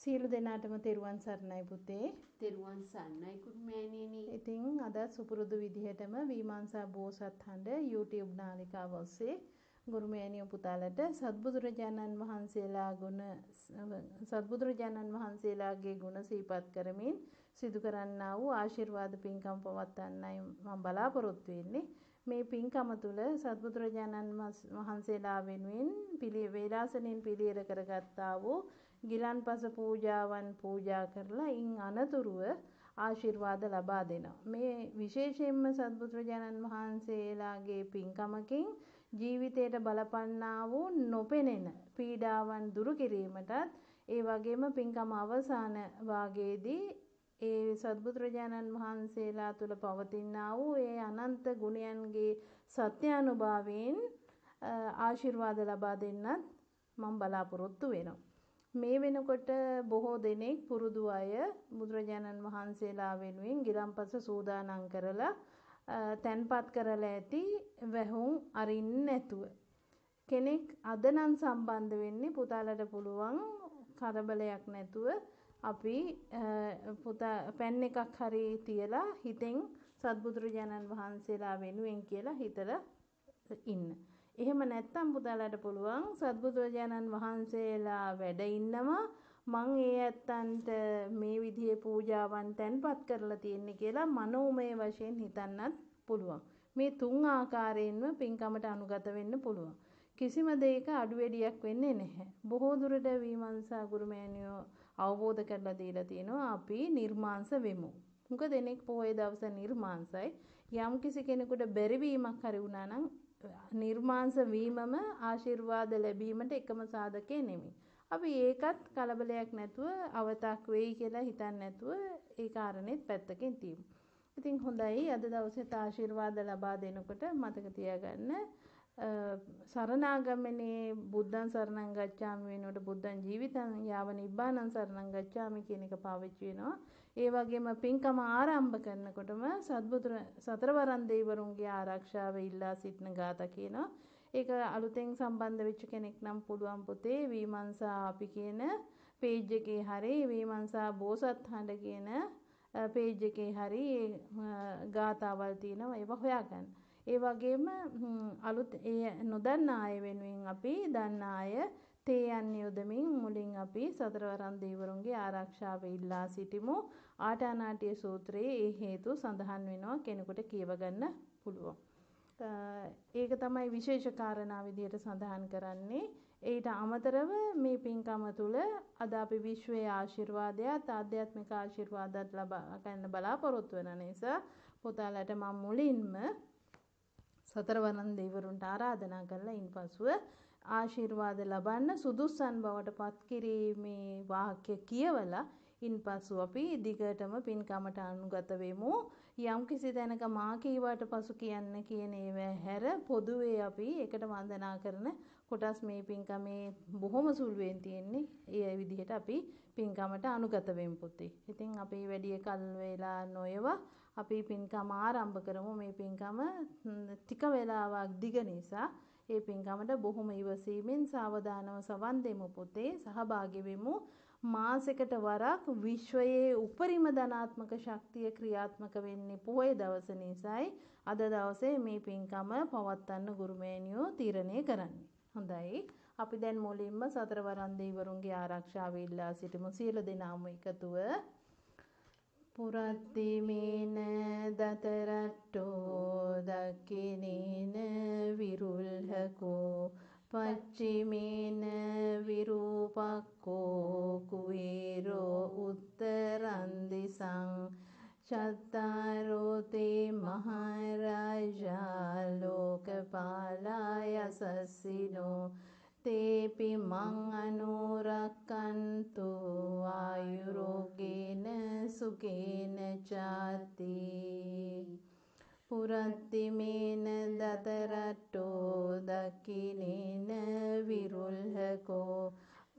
සියලු දෙනාටම තෙරුවන් සරණයි පුතේ. තෙරුවන් සරණයි කුරුමෑණියනි. ඉතින් අද සුපුරුදු විදිහටම විමර්ශා බෝසත් හඬ YouTube නාලිකාව ඔස්සේ ගුරුමෑණියෝ පුතාලට සත්බුදුරජාණන් වහන්සේලාගේ ගුණ සිහිපත් කරමින් සිදු කරන්නා වූ ආශිර්වාද පින්කම් පවත්වන්නයි මම බලාපොරොත්තු වෙන්නේ. මේ පින්කම තුල සත්බුදුරජාණන් වහන්සේලා වෙනුවෙන් වේලාසනින් පිළියෙල කරගත්තා වූ ගිලන්පස පූජාවන් පූජා කරලා ඉන් අනතුරුව ආශිර්වාද ලබා දෙනවා. මේ විශේෂයෙන්ම සත්බුදුරජාණන් වහන්සේලාගේ පින්කමකින් ජීවිතයට බලපන්නා වූ නොපෙනෙන පීඩාවන් දුරු කිරීමටත් ඒ වගේම පින්කම අවසාන භාගයේදී ඒ සත්බුදුරජාණන් වහන්සේලා තුල පවතිනා වූ ඒ අනන්ත ගුණයන්ගේ සත්‍යානුභවයෙන් ආශිර්වාද ලබා දෙන්නත් මම බලාපොරොත්තු වෙනවා. මේ වෙනකොට බොහෝ දෙනෙක් පුරුදු අය බුදුරජාණන් වහන්සේලා වෙනුවෙන් ගිලන්පස සූදානම් කරලා තැන්පත් කරලා ඇති වැහුම් අරින්න නැතුව කෙනෙක් අද නම් සම්බන්ධ වෙන්නේ පුතාලට පුළුවන් කරබලයක් නැතුව අපි පැන් එකක් හරි තියලා හිතෙන් සත්බුදුරජාණන් වහන්සේලා වෙනුවෙන් කියලා හිතලා ඉන්න. එහෙම නැත්තම් පුතාලට පුළුවන් සත්බුදුරජාණන් වහන්සේලා වැඩ ඉන්නවා මං ඒ ඇත්තන්ට මේ විදිහේ පූජාවන් තැන්පත් කරලා තියෙන්නේ කියලා මනෝමය වශයෙන් හිතන්නත් පුළුවන්. මේ තුන් ආකාරයෙන්ම පින්කමට අනුගත වෙන්න පුළුවන්. කිසිම දෙයක අඩුවෙඩියක් වෙන්නේ නැහැ. බොහෝ දුරට විමර්ශා ගුරුමෑණියෝ අවබෝධ කරලා දීලා තියෙනවා අපි නිර්මාංශ වෙමු. මොකද දෙනෙක් පොහොය දවස නිර්මාංශයි. යම් කිසි කෙනෙකුට බැරිවීමක් හරි වුණා නම් නිර්මාංශ වීමම ආශිර්වාද ලැබීමට එකම සාධකේ නෙමෙයි. අපි ඒකත් කලබලයක් නැතුව අවතක් වෙයි කියලා හිතන්නේ නැතුව ඒ කාරණේත් පැත්තකින් තියමු. ඉතින් හොඳයි අද දවසේත් ආශිර්වාද ලබා දෙනකොට මතක තියාගන්න සරණාගමනේ බුද්ධං සරණං ගච්ඡාමි වෙනකොට බුද්ධං ජීවිතං යාව නිබ්බානං සරණං ගච්ඡාමි කියන එක පාවිච්චි වෙනවා. ඒ වගේම පින්කම ආරම්භ කරනකොටම සතරවරන් දෙවිවරුන්ගේ ආරක්ෂාව ඉල්ලා සිටින ගාථා කියනවා. ඒක අලුතෙන් සම්බන්ධ වෙච්ච කෙනෙක් නම් පුළුවන් පුතේ විමර්ශා අපි කියන පේජ් එකේ හරි විමර්ශා බෝසත් හඬ කියන පේජ් එකේ හරි ගාථාවල් තියෙනවා ඒව හොයාගන්න. ඒ වගේම අලුත් ඒ නොදන්නා අය වෙනුවෙන් අපි දන්නා අය තේ යන්නේ යොදමින් මුලින් අපි සතරවරන් දෙවිවරුන්ගේ ආරක්ෂාව ඉල්ලා සිටිමු. ආටානාටිය සූත්‍රයේ ඒ හේතු සඳහන් වෙනවා කෙනෙකුට කියව ගන්න පුළුවන්. ඒක තමයි විශේෂ කාරණා විදියට සඳහන් කරන්නේ. ඊට අමතරව මේ පින්කම තුල අද අපි විශ්වයේ ආශිර්වාදයත් ආධ්‍යාත්මික ආශිර්වාදත් ලබා ගන්න බලාපොරොත්තු වෙන නිසා පුතාලට මම මුලින්ම සතරවරන් දෙවිවරුන්ට ආරාධනා කරලා ඉන්පසුව ආශිර්වාද ලබන්න සුදුස්සන් බවට පත් කිරීමේ වාක්‍ය කියවලා ඉන්පසු අපි දිගටම පින්කමට අනුගත වෙමු. යම් කිසි තැනක මා කීවට පසු කියන්න කියන ඒවා හැර පොදුවේ අපි එකට වන්දනා කරන කොටස් මේ පින්කමේ බොහොම සුළුවෙන් තියෙන්නේ. ඒ විදිහට අපි පින්කමට අනුගත වෙමු පුතේ. ඉතින් අපි වැඩි කල් වේලා නොයවා අපි පින්කම ආරම්භ කරමු. මේ පින්කම ටික වේලාවක් දිග නිසා ඒ පින්කමට බොහොම ඉවසීමෙන් සාවධානව සවන් දෙමු පුතේ. සහභාගී වෙමු. මාසෙකට වරක් විශ්වයේ උපරිම ධනාත්මක ශක්තිය ක්‍රියාත්මක වෙන්නේ පොහොය දවස නිසායි අද දවසේ මේ පින්කම පවත්වන්න ගුරුමෑණියෝ තීරණය කරන්නේ. හොඳයි. අපි දැන් මුලින්ම සතරවරන් දෙවිවරුන්ගේ ආරක්ෂාව ඉල්ලා සිටිමු. සියලු දෙනාම එකතුව පුරද්දිමේන දතරට්ටෝ දක්ඛිනේන විරුල්හකෝ පච්චිමේන විරූපක්ඛෝ කුවේරෝ උත්තරං දිසං චත්තාරෝ තේ මහරජා ලෝකපාලයසස්සිනෝ තේපි මං අනුරක්කන්තු ආයුරෝගේන සුකේන චාති පුරද්දිමේන දතරට්ටෝ දක්ඛිනේන විරුල්හකෝ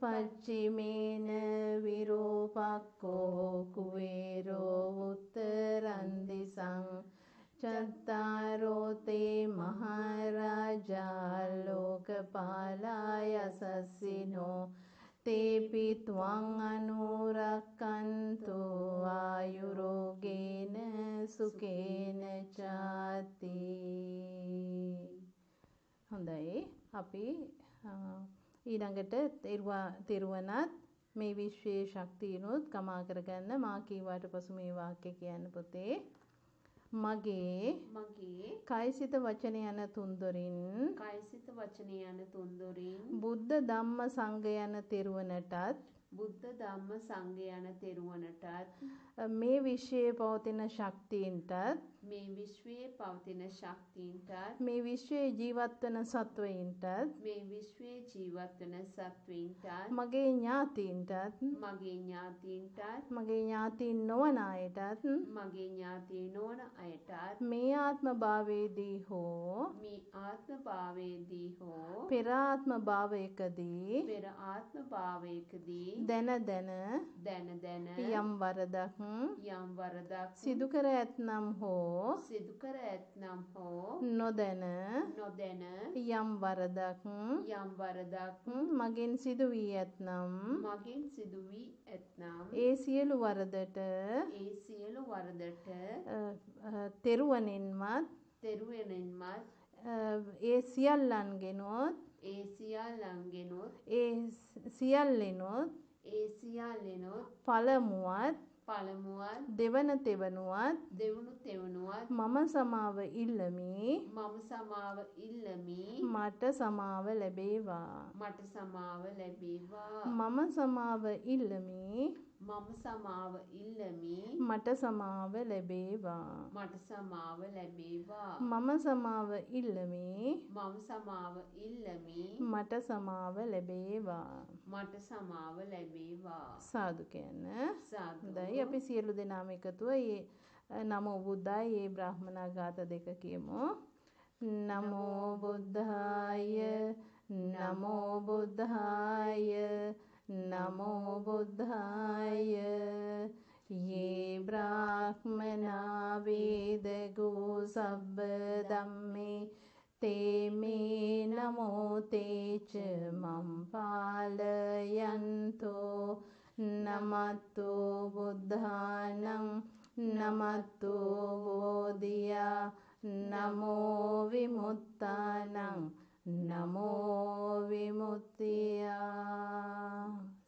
පච්චිමේන විරූපක්ඛෝ කුවේරෝ උත්තරං දිසං චත්තාරෝ තේ මහරජා ලෝකපාලයසස්සිනෝ තේපි ත්වං අනුරක්ඛන්තු සුකේන චාති. හොඳයි. අපි ඊළඟට තෙරුවනත් මේ විශ්වයේ ශක්තියනොත් කමා කරගන්න. මා කීවාට පසු මේ වාක්‍ය කියන්න පුතේ. මගේ කයිසිත වචන යන තුන්දොරින් බුද්ධ ධම්ම සංඝ යන තෙරුවනටත් මේ විශ්වයේ පවතින ශක්තියින්ටත් මේ විශ්වයේ ජීවත් වන සත්වයින්ටත් මගේ ඥාතීන්ටත් මගේ ඥාතීන් නොවන අයටත් මේ ආත්ම භාවයේදී හෝ පෙර ආත්ම භාවයකදී දැන යම් වරදක් සිදු කර ඇතනම් හෝ නොදැන යම් වරදක් මගෙන් සිදු වී ඇතනම් ඒ සියලු වරදට තෙරුවනින්මත් ඒ සියල්ලන්ගෙනොත් ඒ සියල්ලෙනොත් පළමුවත් දෙවන තෙවනුවත් මම සමාව ඉල්ලමි මට සමාව ලැබේවා මම සමාව ඉල්ලමි මට සමාව ලැබේවා මම සමාව ඉල්ලමි මට සමාව ලැබේවා. සාදු කියන්න. හොඳයි. අපි සියලු දෙනාම එකතුව නමෝ බුද්දාය මේ බ්‍රාහ්මනා ගාථා දෙක කියමු. නමෝ බුද්දාය නමෝ බුද්දාය නමෝ බුද්දාය ये ब्राह्मणा वेदगो सब्ब धम्मे ते मे नमो ते च मम पालयन्तो नमतो बुद्धानं नमतो बोधिया नमो विमुक्तानं නමෝ විමුක්තියා.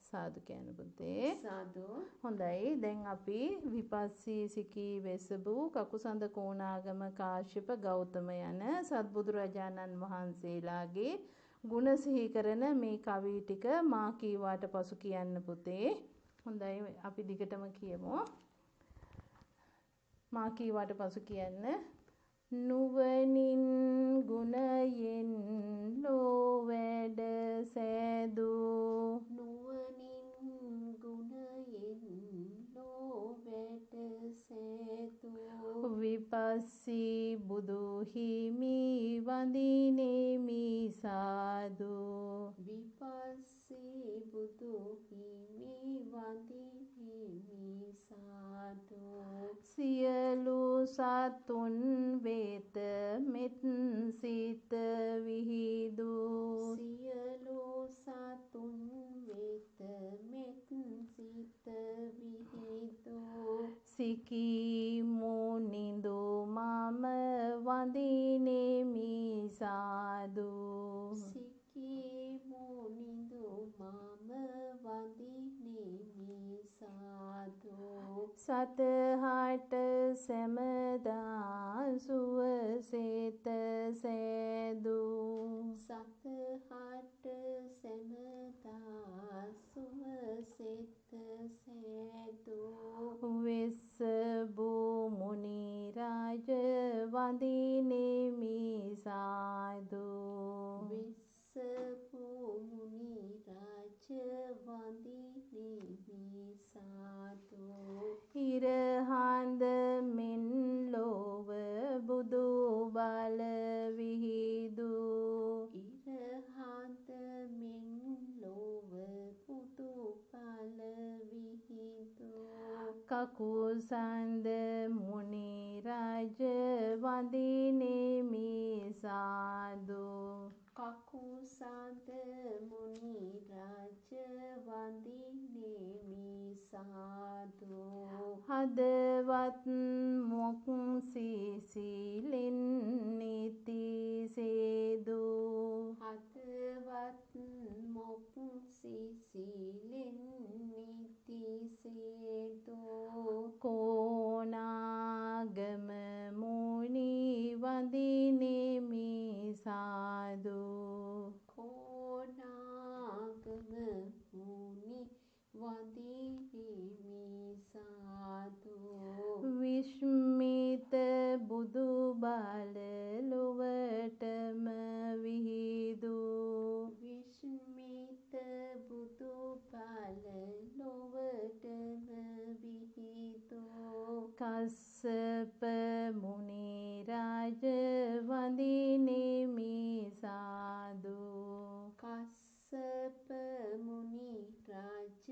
සාදු කියන පුතේ. සාදු. හොඳයි. දැන් අපි විපස්සී සිකී වෙසබු කකුසඳ කෝණාගම කාශ්‍යප ගෞතම යන සත්බුදුරජාණන් වහන්සේලාගේ ගුණ සිහි කරන මේ කවි ටික මා කීවාට පසු කියන්න පුතේ. හොඳයි. අපි දිගටම කියමු. මා කීවාට පසු කියන්න. නුවණින් ගුණයෙන් ලෝ වැඩ සෑදු විපස්සී බුදු හිමි වඳිනෙමි සාදු සියලු සතුන් වෙත මෙත් සිත විහිදු සිකී මුනිඳු මම වඳිනෙමි සාදු සතහට සැමදා සුවසෙත සෑදු වෙස්සබු මුනි රාජ වඳිනෙමි සාදු ඉරහඳ මෙන් ලොව බුදු බල විහිදු කකුසඳ මුනි රාජ වඳිනෙමි සාදු හදවත් මොක් සීසීලෙන් නිතිසේදු හතවත් මොක් සිසිලෙන් නිතිසේතෝ කෝනාගම මුනි වඳිනෙමි සාදු කෝනාගම මුනි වඳිනෙමි සාදු විස්මිත බුදු බල ලොවටම විහිදු විස්මිත බුදු බල ලොවටම විහිදෝ කස්සප මුනි රාජ වඳිනෙමි සාදු කස්සප මුනි රාජ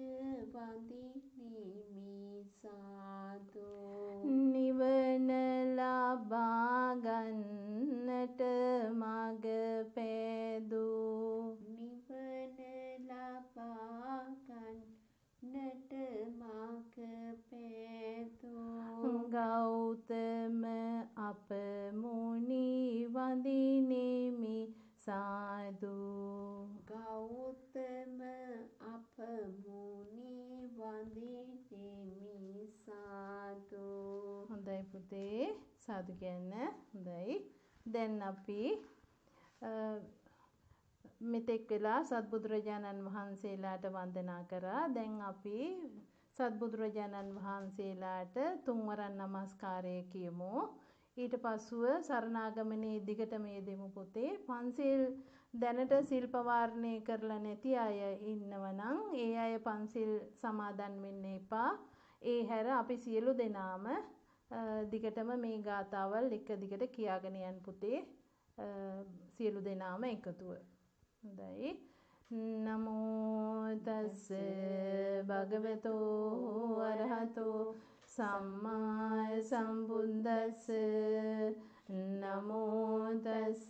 වඳිනෙමි සාදෝ නිවන ලබා ගන්නට මඟ පෑදූ නිවන ලබා ගන්නට මඟ පෑදෝ ගෞතම අප මුනි වඳිනෙමි සාදු ගෞතම අප මුනි වඳිනෙමි සාදෝ හොඳයි පුතේ සාදු කියන්න හොඳයි දැන් අපි මෙතෙක් වෙලා සත්බුදුරජාණන් වහන්සේලාට වන්දනා කරා දැන් අපි සත්බුදුරජාණන් වහන්සේලාට තුන්වරන් නමස්කාරය කියමු ඊට පසුව සරණාගමනේ දිගටම යෙදෙමු පුතේ පන්සිල් දැනට සිල් පවාරණය කරලා නැති අය ඉන්නවනම් ඒ අය පන්සිල් සමාදන් වෙන්න එපා ඒ හැර අපි සියලු දෙනාම දිගටම මේ ගාථාවල් එක දිගට කියාගෙන යන්න පුතේ සියලු දෙනාම එකතුව හොඳයි නමෝ තස්ස භගවතෝ අරහතෝ සම්මා සම්බුද්දස්ස නමෝ තස්ස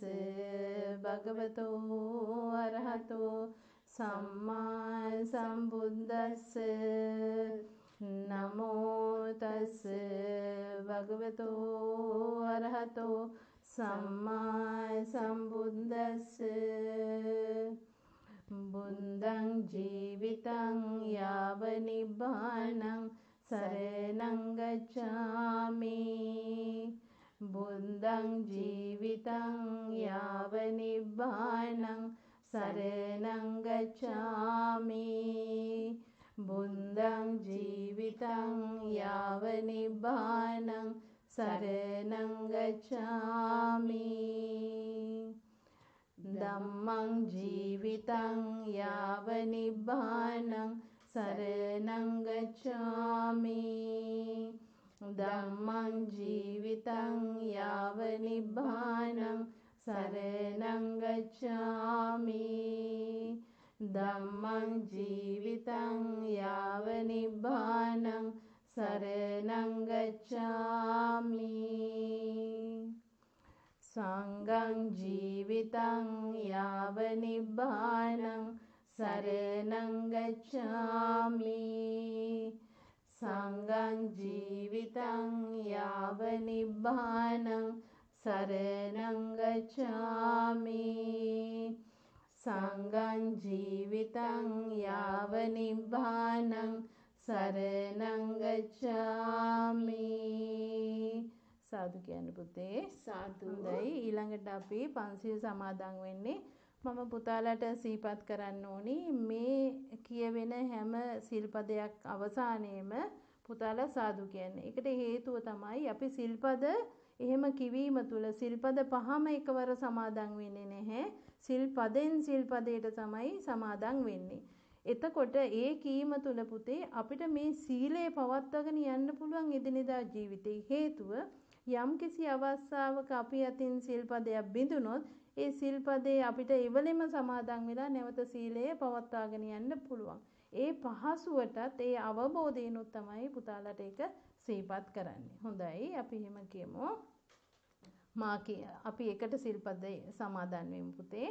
භගවතෝ අරහතෝ සම්මා සම්බුද්දස්ස නමෝ තස්ස භගවතෝ අරහතෝ සම්මා සම්බුද්දස්ස බුද්ධං ජීවිතං යාව නිබ්බානං සරණං ගච්ඡාමි බුද්ධං ජීවිතං යාව නිබ්බානං සරණං ගච්ඡාමි බුද්ධං ජීවිතං යාව නිබ්බානං සරණං ගච්ඡාමි ධම්මං ජීවිතං යාව නිබ්බානං සරණං ගච්ඡාමි ධම්මං ජීවිතං යාව නිබ්බානං සරණං ගච්ඡාමි ධම්මං ජීවිතං යාව නිබ්බානං සරණං ගච්ඡාමි සංඝං ජීවිතං යාව නිබ්බානං සරණං ගච්ඡාමි සංඝං ජීවිතං යාව නිබ්බානං සරණං ගච්ඡාමි සංඝං ජීවිතං යාව නිබ්බානං සරණං ගච්ඡාමි සාදු කියන්න පුතේ සාදු හොඳයි ඊළඟට අපි පන්සිල් සමාදන් වෙන්නේ මම පුතාලට සිහිපත් කරන්න ඕනි මේ කියවෙන හැම සිල්පදයක් අවසානයේම පුතාලා සාදු කියන්නේ. ඒකට හේතුව තමයි අපි සිල්පද එහෙම කිවීම තුළ සිල්පද පහම එකවර සමාදන් වෙන්නේ නැහැ. සිල්පදෙන් සිල්පදයට තමයි සමාදන් වෙන්නේ. එතකොට ඒ කීම තුළ පුතේ අපිට මේ සීලය පවත්වාගෙන යන්න පුළුවන් එදිනෙදා ජීවිතේ හේතුව යම්කිසි අවස්ථාවක අපි අතින් සිල්පදයක් බිඳුනොත් ඒ සිල්පදේ අපිට ඉවලෙම සමාදන් වෙලා නැවත සීලය පවත්වාගෙන යන්න පුළුවන්. ඒ පහසුවටත් ඒ අවබෝධයෙන්ුත් තමයි පුතාලට ඒක සිහිපත් කරන්නේ. හොඳයි අපි එහෙම කියමු. අපි එකට සිල්පදේ සමාදන් වෙමු පුතේ.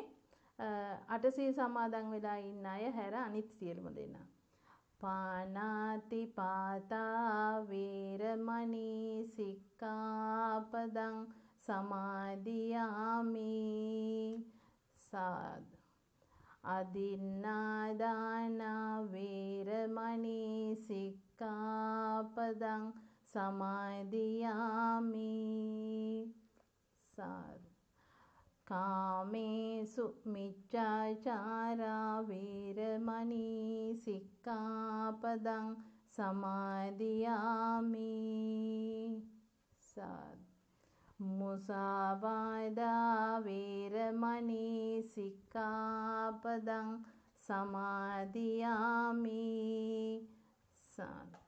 අටසිල් සමාදන් වෙලා ඉන්න අය හැර අනිත් සියලුම දෙනා. පාණාතිපාතා වේරමණී සික්ඛාපදං සමාදියාමි. සාදු. අදින්නාදාන වේරමණී සික්ඛාපදං සමාදියාමි. සාදු. කාමේසු මිච්ඡාචාරා වේරමණී සික්ඛාපදං සමාදියාමි. සාදු. මුසාවාදා වේරමණී සික්ඛාපදං සමාදියාමි. සාදු.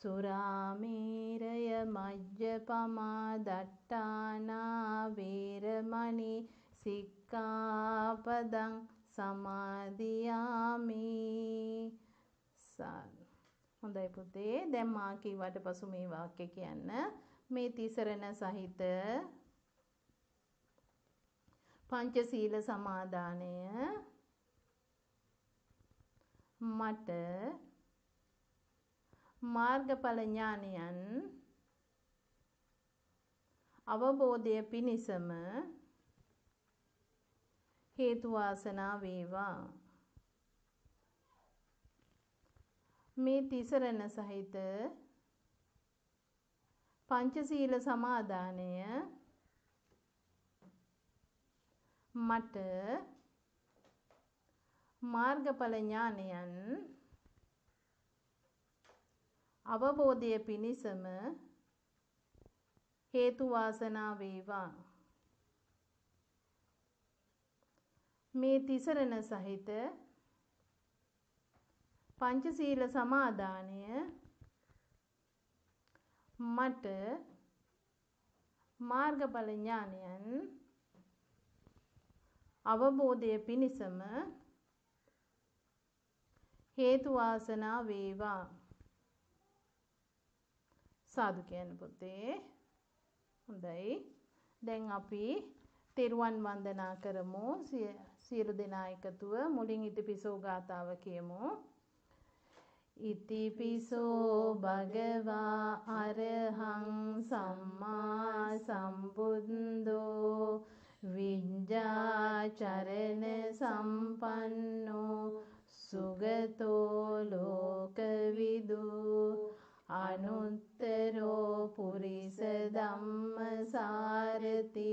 සුරාමේරය මජ්ජපමා දට්ඨානා වේරමණී සික්ඛාපදං සමාදියාමි. සාදු. හොඳයි පුතේ, දැන් මා කිව්වට පසු මේ වාක්‍ය කියන්න. මේ තිසරණ සහිත පංචශීල සමාදානය මට මාර්ගඵල ඥානයන් අවබෝධය පිණිසම හේතු වාසනා වේවා. මේ තිසරණ සහිත පංචශීල සමාදානය මට මාර්ගඵල ඥානයන් අවබෝධය පිණිසම හේතු වාසනා වේවා. මේ තිසරණ සහිත පංචශීල සමාදානය මට මාර්ගඵල ඥානයන් අවබෝධය පිණිසම හේතු වාසනා වේවා. සාදු කියන්න පුතේ. හොඳයි. දැන් අපි තෙරුවන් වන්දනා කරමු. සියලු දෙනා එකතුව මුලින් ඉතිපිසෝ ගාථාව කියමු. ඉතිපිසෝ භගවා අරහං සම්මා සම්බුද්ධෝ විඤ්ඤාචරණ සම්පන්නෝ සුගතෝ ලෝකවිදු අනුත්තරෝ පුරිස ධම්මසාරති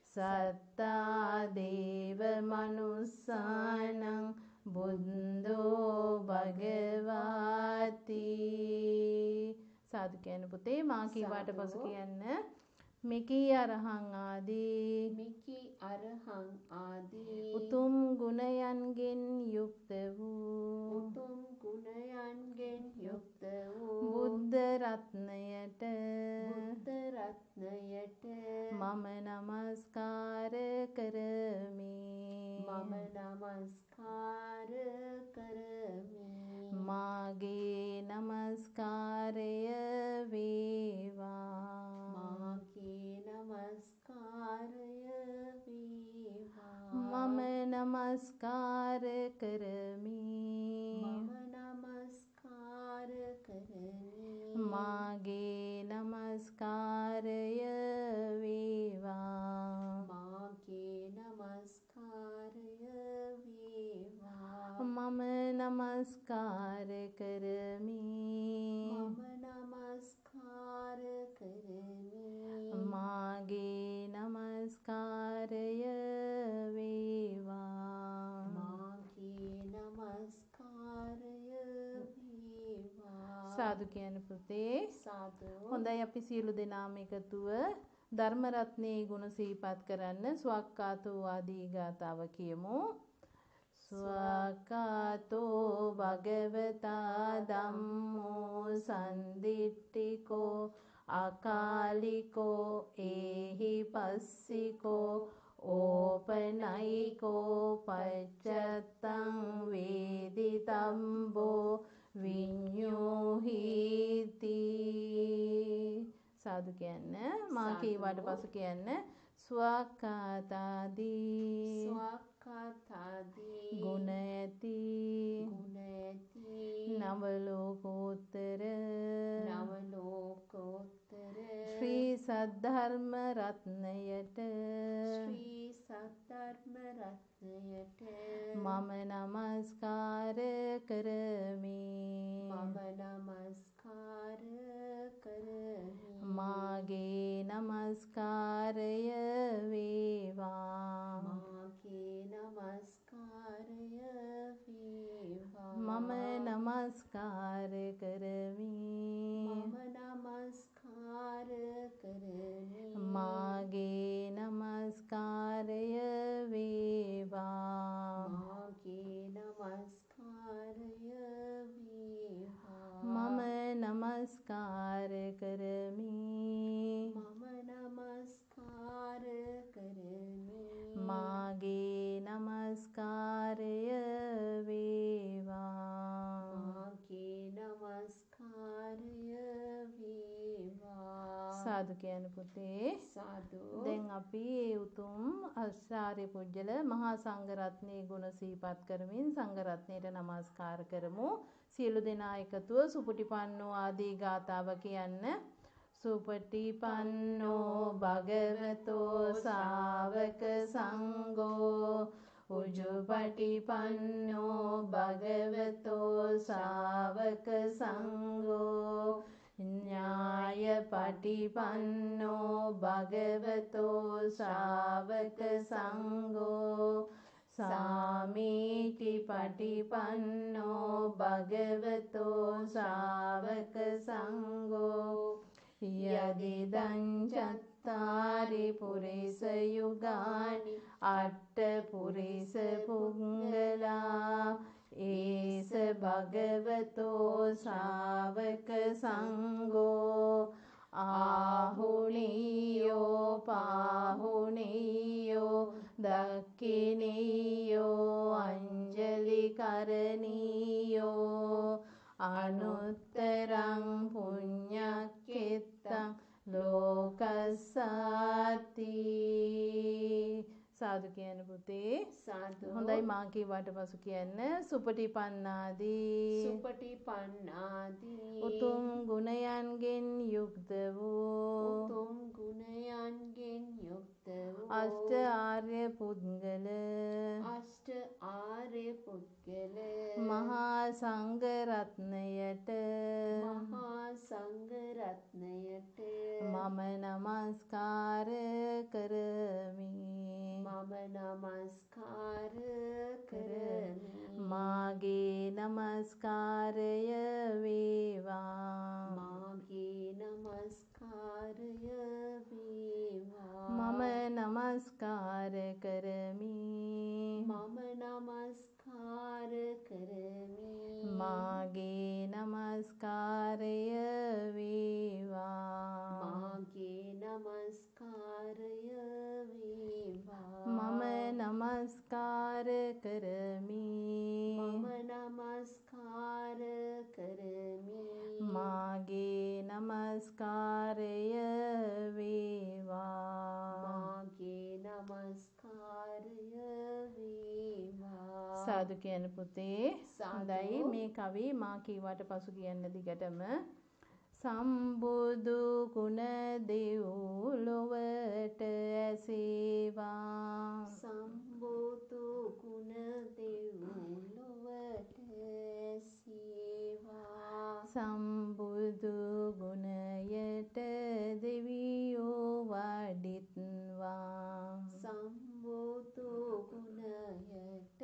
සත්තා දේව මනුස්සානං බුද්ධෝ භගවාති. සාදු කියන්න පුතේ. මා කීවාට පසු කියන්න. මිකී අරහං ආදී උතුම් ගුණයන්ගෙන් යුක්ත වූ බුද්ධ රත්නයට මම නමස්කාර කරමි. මාගේ නමස්කාරය වේවා. මම නමස්කාර කරමි. මාගේ නමස්කාරය වේවා. මම නමස්කාර කරමි. මාගේ නමස්කාරය වේවා. සාදු කියන පුතේ. හොඳයි, අපි සියලු දෙනාම එකතුව ධර්ම රත්නයේ ගුණ සිහිපත් කරන්න ස්වක්කාතෝ ආදී ගාථාව කියමු. ස්වක්කාතෝ භගවතා ධම්මෝ සන්දිට්ඨිකෝ අකාලිකෝ ඒහි පස්සිකෝ ඕපනයිකෝ පච්චත්තං වේදිතම්බෝ විඤ්ඤෝහීති. සාදු කියන්න. මා සාදු. කීවාට පසු කියන්න. ස්වකතාදී ස්වකතාදී ගුණ ඇති ගුණ ඇති නවලෝකෝත්තර නවලෝකෝත්තර ශ්‍රී සද්ධර්ම රත්නයට ශ්‍රී සද්ධර්ම රත්නයට මම නමස්කාර කරමි. මම නමස්කාර කරමි. මාගේ නමස්කාරය වේවා. මාගේ නමස්කාරය වේවා. මම නමස්කාර කරමි. මම නමස්කාර කරමි. මාගේ නමස්කාරය වේවා. මාගේ නමස්කාරය වේවා. මම නමස්කාර කරමි. මම නමස්කාර කරමි. මාගේ නමස්කාරය වේවා. මාගේ නමස්කාරය වේවා. සාදු කියන පුතේ. සාදු. දැන් අපි ඒ උතුම් ආචාර්ය පුජ්‍යල මහා සංඝරත්නයේ ගුණ සිහිපත් කරමින් සංඝරත්නයට නමස්කාර කරමු. සියලු දෙනා එකතුව සුපටිපන්නෝ ආදී ගාථාව කියන්න. සුපටිපන්නෝ භගවතෝ ශාවක සංඝෝ උජුපටිපන්නෝ භගවතෝ ශාවක සංඝෝ ඥායපටිපන්නෝ භගවතෝ ශාවක සංඝෝ සාමීචි පටිපන්නෝ භගවතෝ ශාවක සංඝෝ යදිදං චත්තාරි පුරිස යුගානි අට්ඨ පුරිස පුංගලා ඒස භගවතෝ ශාවක සංඝෝ ආහුනීයෝ පාහුනීයෝ දක්ඛිනීයෝ අංජලි කරණීයෝ අනුත්තරං පුඤ්ඤක්ඛෙත්තං ලෝකස්සාති. සාදු කියන පුතේ. සාදු. හොඳයි මා කීවට පසු කියන්න. සුපටිපන්නාදී සුපටිපන්නාදී උතුම් ගුණයන්ගෙන් යුක්ත වූ උතුම් ගුණයන්ගෙන් යුක්ත වූ අෂ්ට ආර්ය පුද්ගල අෂ්ට ආර්ය පුද්ගල මහා සංඝ රත්නයට මහා සංඝ රත්නයට මම නමස්කාර කරමි. මම නමස්කාර කරමි. මාගේ නමස්කාරය වේවා. මාගේ නමස්කාරය වේවා. මම නමස්කාර කරමි. මම නමස්කාර කරමි. මාගේ නමස්කාරය වේවා. මාගේ නමස්කාරය වේවා. මම නමස්කාර කරමි. මම නමස්කාර කරමි. මාගේ නමස්කාරය වේවා. මාගේ නමස්කාරය වේවා. සාදු කියන පුතේ. සාදු. හොඳයි මේ කවි මා කීවට පසු කියන්න දිගටම. සම්බුදු ගුණ දෙව් ලොවට ඇසේවා. සම්බුදු ගුණ දෙව් ලොවට ඇසේවා. සම්බුදු ගුණයට දෙවියෝ වඩිත්වා. සම්බුදු ගුණයට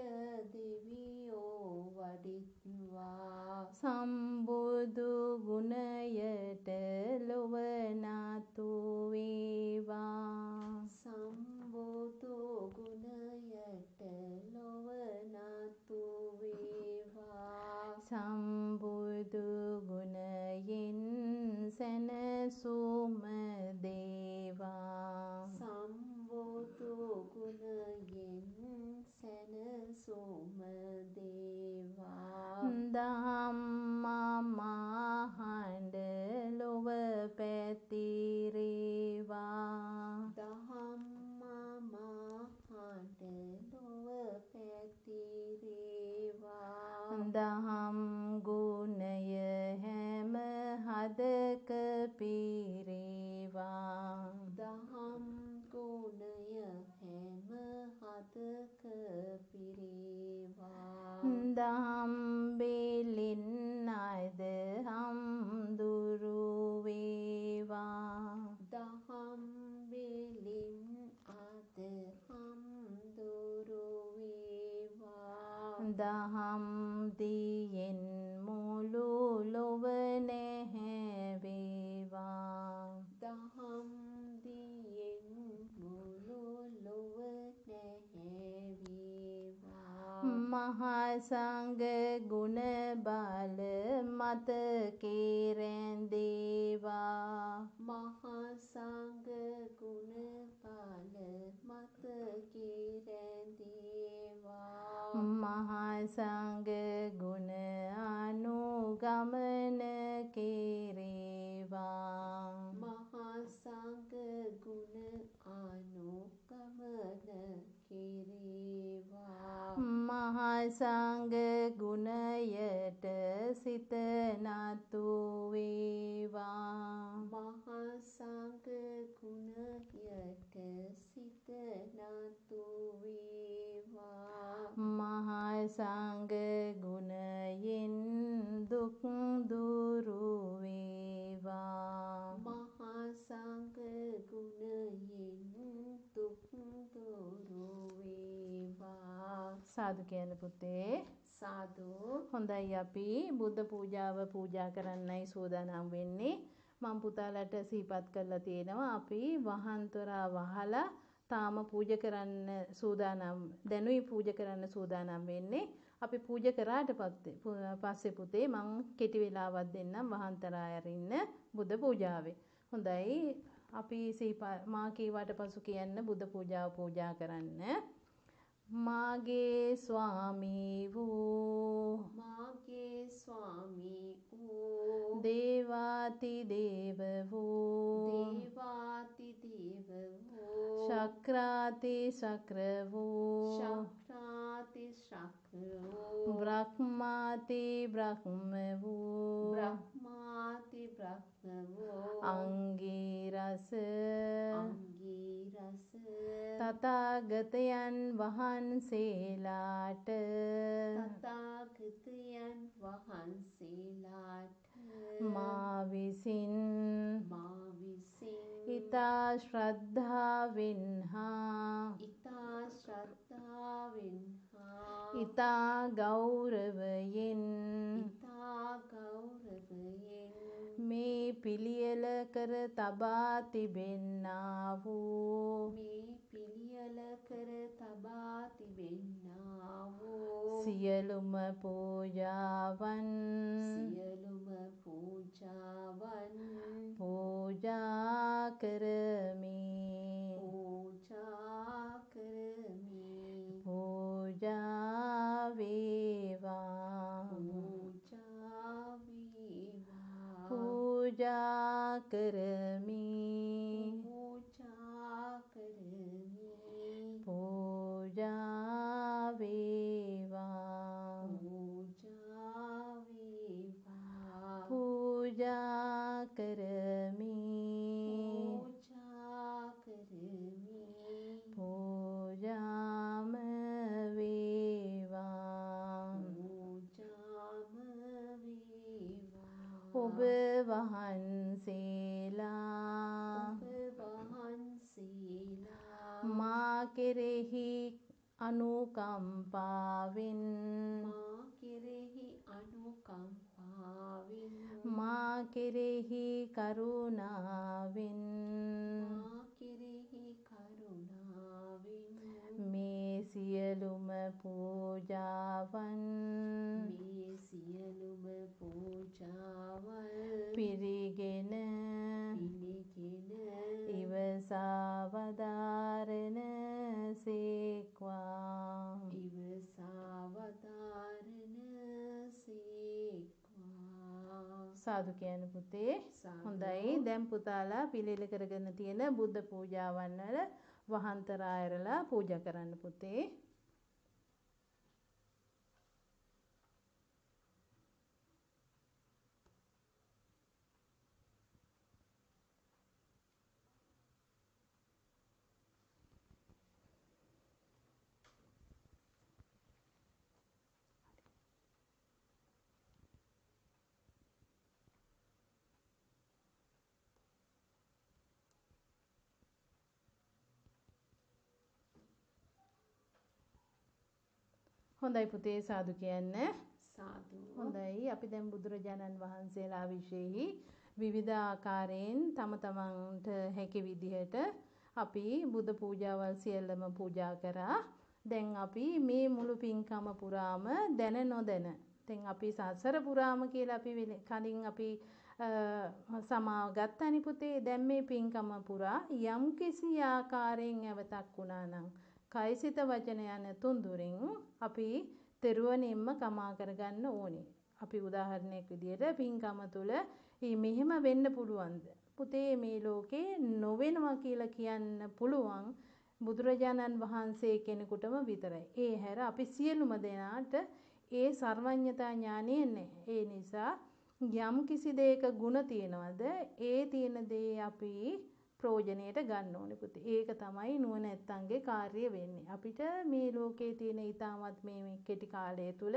දෙවියෝ වඩිත්වා. සම්බුදු ගුණයට ලොව නතු වේවා. සම්බුදු ගුණයට ලොව නතු වේවා. සම්බුදු ගුණයෙන් සැනසුම දේවා. සම්බුදු ගුණයෙන් සැනසුම දේවා. ධම්මා මහඬ ලොව පැති දහම් ගුණය හැම හදක පිරේවා දහම් ගුණය හැම හදක පිරේවා දහම් බෙලින් අද හම්දුරු වේවා දහම් බෙලින් අද හම්දුරු වේවා දහම් දියෙන් මුළු ලොව නැහැවේවා දහම් දියෙන් මුළු ලොව නැහැවේවා මහා සංඝ ගුණ බල මතකේ රැඳේවා මහා සංඝ ගුණ බල මතකේ රැඳේවා මහා සංඝ ගුණ අනුගමන කෙරේවා මහා සංඝ ගුණ අනුගමන කෙරේවා මහා සංඝ ගුණයට සිත නතු වේවා මහා සංඝ ගුණයට සිත නතු වේවා මහා සංඝ ගුණයෙන් දුක් දුරු වේවා මහා සංඝ ගුණයෙන් දුක් දුරු වේවා සාදු කියන පුතේ සාදු හොඳයි අපි බුද්ධ පූජාව පූජා කරන්නයි සූදානම් වෙන්නේ මම පුතාලට සිහිපත් කරලා තියෙනවා අපි වහන්තරා වහලා තාම පූජා කරන්න සූදානම් දැනුයි පූජා කරන්න සූදානම් වෙන්නේ අපි පූජා කරාට පස්සේ පුතේ මම කෙටි වෙලාවක් දෙන්නම් වහන්තරා අරින්න බුද්ධ පූජාවේ හොඳයි අපි මා කීවට පසු කියන්න බුද්ධ පූජාව පූජා කරන්න මාගේ ස්වාමී වූ දේවාති දේව වූ ශක්‍රාති ශක්‍ර වූ බ්‍රහ්මාති බ්‍රහ්ම වූ අංගීරස තථාගතයන් වහන්සේලාට මා විසින් ඊතා ශ්‍රද්ධාවෙන් හා ඊතා ගෞරවයෙන් මේ පිළියෙල කර තබා තිබෙන්නා වූ සියලුම පූජාවන් පූජා කරමි පූජා වේවා පූජා කරමි පූජා වේවා පූජා කරමි පූජාම වේවා ඔබ වහන්සේලා මා කෙරෙහි අනුකම්පාවෙන් මා කෙරෙහි කරුණාවෙන් මේ සියලුම පූජාවන් පිරිගෙන ඉවසා වදාරන සේක්වා සාදු කියන පුතේ හොඳයි දැන් පුතාලා පිළිල කරගෙන තියෙන බුද්ධ පූජාවන් වල වහන්තරා ඇරලා පූජා කරන්න පුතේ හොඳයි පුතේ සාදු කියන්න. සාදු. හොඳයි අපි දැන් බුදුරජාණන් වහන්සේලා විශේෂයි විවිධ ආකාරයෙන් තම තමන්ට හැකි විදිහට අපි බුදු පූජාවල් සියල්ලම පූජා කරා. දැන් අපි මේ මුළු පින්කම පුරාම දැන නොදැන දැන් අපි සසර පුරාම කියලා අපි කලින් අපි සමාව ගත්තනි පුතේ. දැන් මේ පින්කම පුරා යම් කිසි ආකාරයෙන් ඇවතක් වුණා නම් කයිසිත වචන යන තුන්දුරින් අපි තෙරුවණින්ම කමා කරගන්න ඕනේ. අපි උදාහරණයක් විදියට පින්කම තුල මෙහෙම වෙන්න පුළුවන්ද පුතේ මේ ලෝකේ නොවෙනවා කියලා කියන්න පුළුවන් බුදුරජාණන් වහන්සේ කෙනෙකුටම විතරයි. ඒ හැර අපි සියලුම දෙනාට ඒ සර්වඥතා ඥානය නැහැ. ඒ නිසා යම් කිසි දෙයක ಗುಣ තියනවද ඒ තියෙන දේ අපි ප්‍රයෝජනෙට ගන්න ඕනේ පුතේ. ඒක තමයි නුවණැත්තන්ගේ කාර්යය වෙන්නේ. අපිට මේ ලෝකේ තියෙන ඊටමත් මේ කෙටි කාලය තුල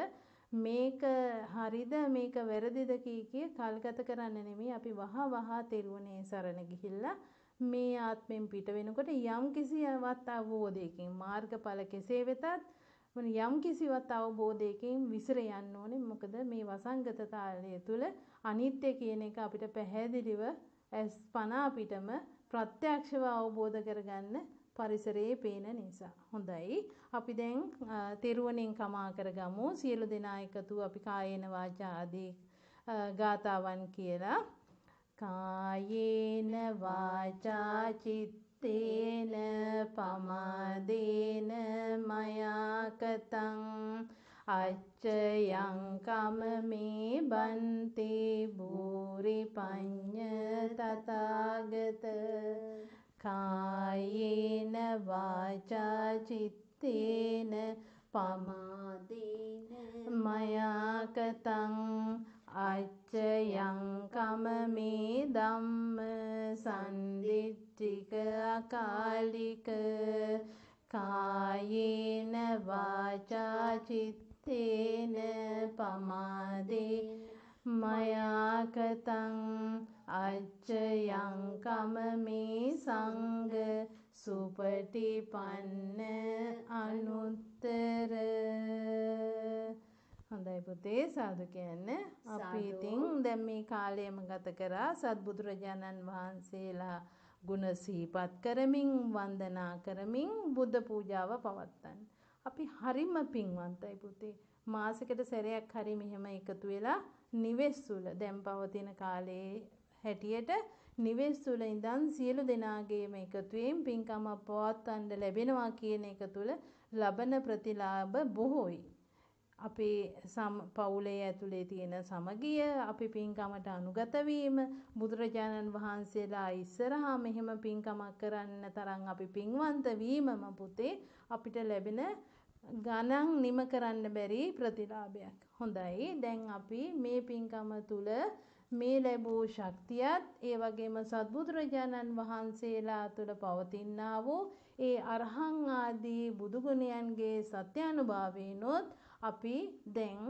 මේක හරිද මේක වැරදිද කී කල්ගත කරන්න නෙමෙයි අපි වහ තෙරුවනේ සරණ ගිහිල්ලා මේ ආත්මෙන් පිට වෙනකොට යම් කිසිවත් අවබෝධයකින් මාර්ගඵල කෙසේ වෙතත් යම් කිසිවත් අවබෝධයකින් විසිර යන්න ඕනේ. මොකද මේ වසංගතතාවය තුල අනිත්‍ය කියන එක අපිට පැහැදිලිව ස්පන අපිටම ප්‍රත්‍යක්ෂව අවබෝධ කරගන්න පරිසරයේ පේන නිසා. හොඳයි. අපි දැන් තෙරුවණෙන් කමා කරගමු. සියලු දෙනා එකතු අපි කායේන වාචා ආදී ගාතාවන් කියලා. කායේන වාචා චිත්තේන පමාදේන මයා කතං අච්චයං කමමේ බන්තේ භූරි පඤ්ඤ තථාගත කායේන වාචා චිත්තේන පමාදේන මයා කතං අච්චයං කමමේ ධම්ම සම්දිට්ඨික අකාලික කායේන වාචා චිත්තේන පමාදේන මයා කතං අච්චයං කමමේ සංඝ සුපටිපන්න අනුත්තර. හොඳයි පුතේ සාදු කියන්න. අපි ඉතින් දැන් මේ කාලයම ගත කරා සත්බුදුරජාණන් වහන්සේලා ගුණ සිහිපත් කරමින් වන්දනා කරමින් බුද්ධ පූජාව පවත්වන්න. අපි හරිම පින්වන්තයි පුතේ. මාසෙකට සැරයක් හරි මෙහෙම එකතු වෙලා නිවෙස් තුල දැන් පවතින කාලේ හැටියට නිවෙස් තුල ඉඳන් සියලු දෙනාගේම එකතුවෙන් පින්කම පවත්වන්න ලැබෙනවා කියන එක තුල ලබන ප්‍රතිලාභ බොහෝයි. අපේ පවුලේ ඇතුලේ තියෙන සමගිය, අපි පින්කමට අනුගත වීම, බුදුරජාණන් වහන්සේලා ඉස්සරහා මෙහෙම පින්කමක් කරන්න තරම් අපි පින්වන්ත වීමම පුතේ අපිට ලැබෙන ගණන් නිම කරන්න බැරි ප්‍රතිලාභයක්. හොඳයි. දැන් අපි මේ පින්කම තුල මේ ලැබූ ශක්තියත් ඒ වගේම සත්බුදුරජාණන් වහන්සේලා තුළ පවතිනා වූ ඒ අරහං ආදී බුදු ගුණයන්ගේ සත්‍යානුභාවයෙන්ොත් අපි දැන්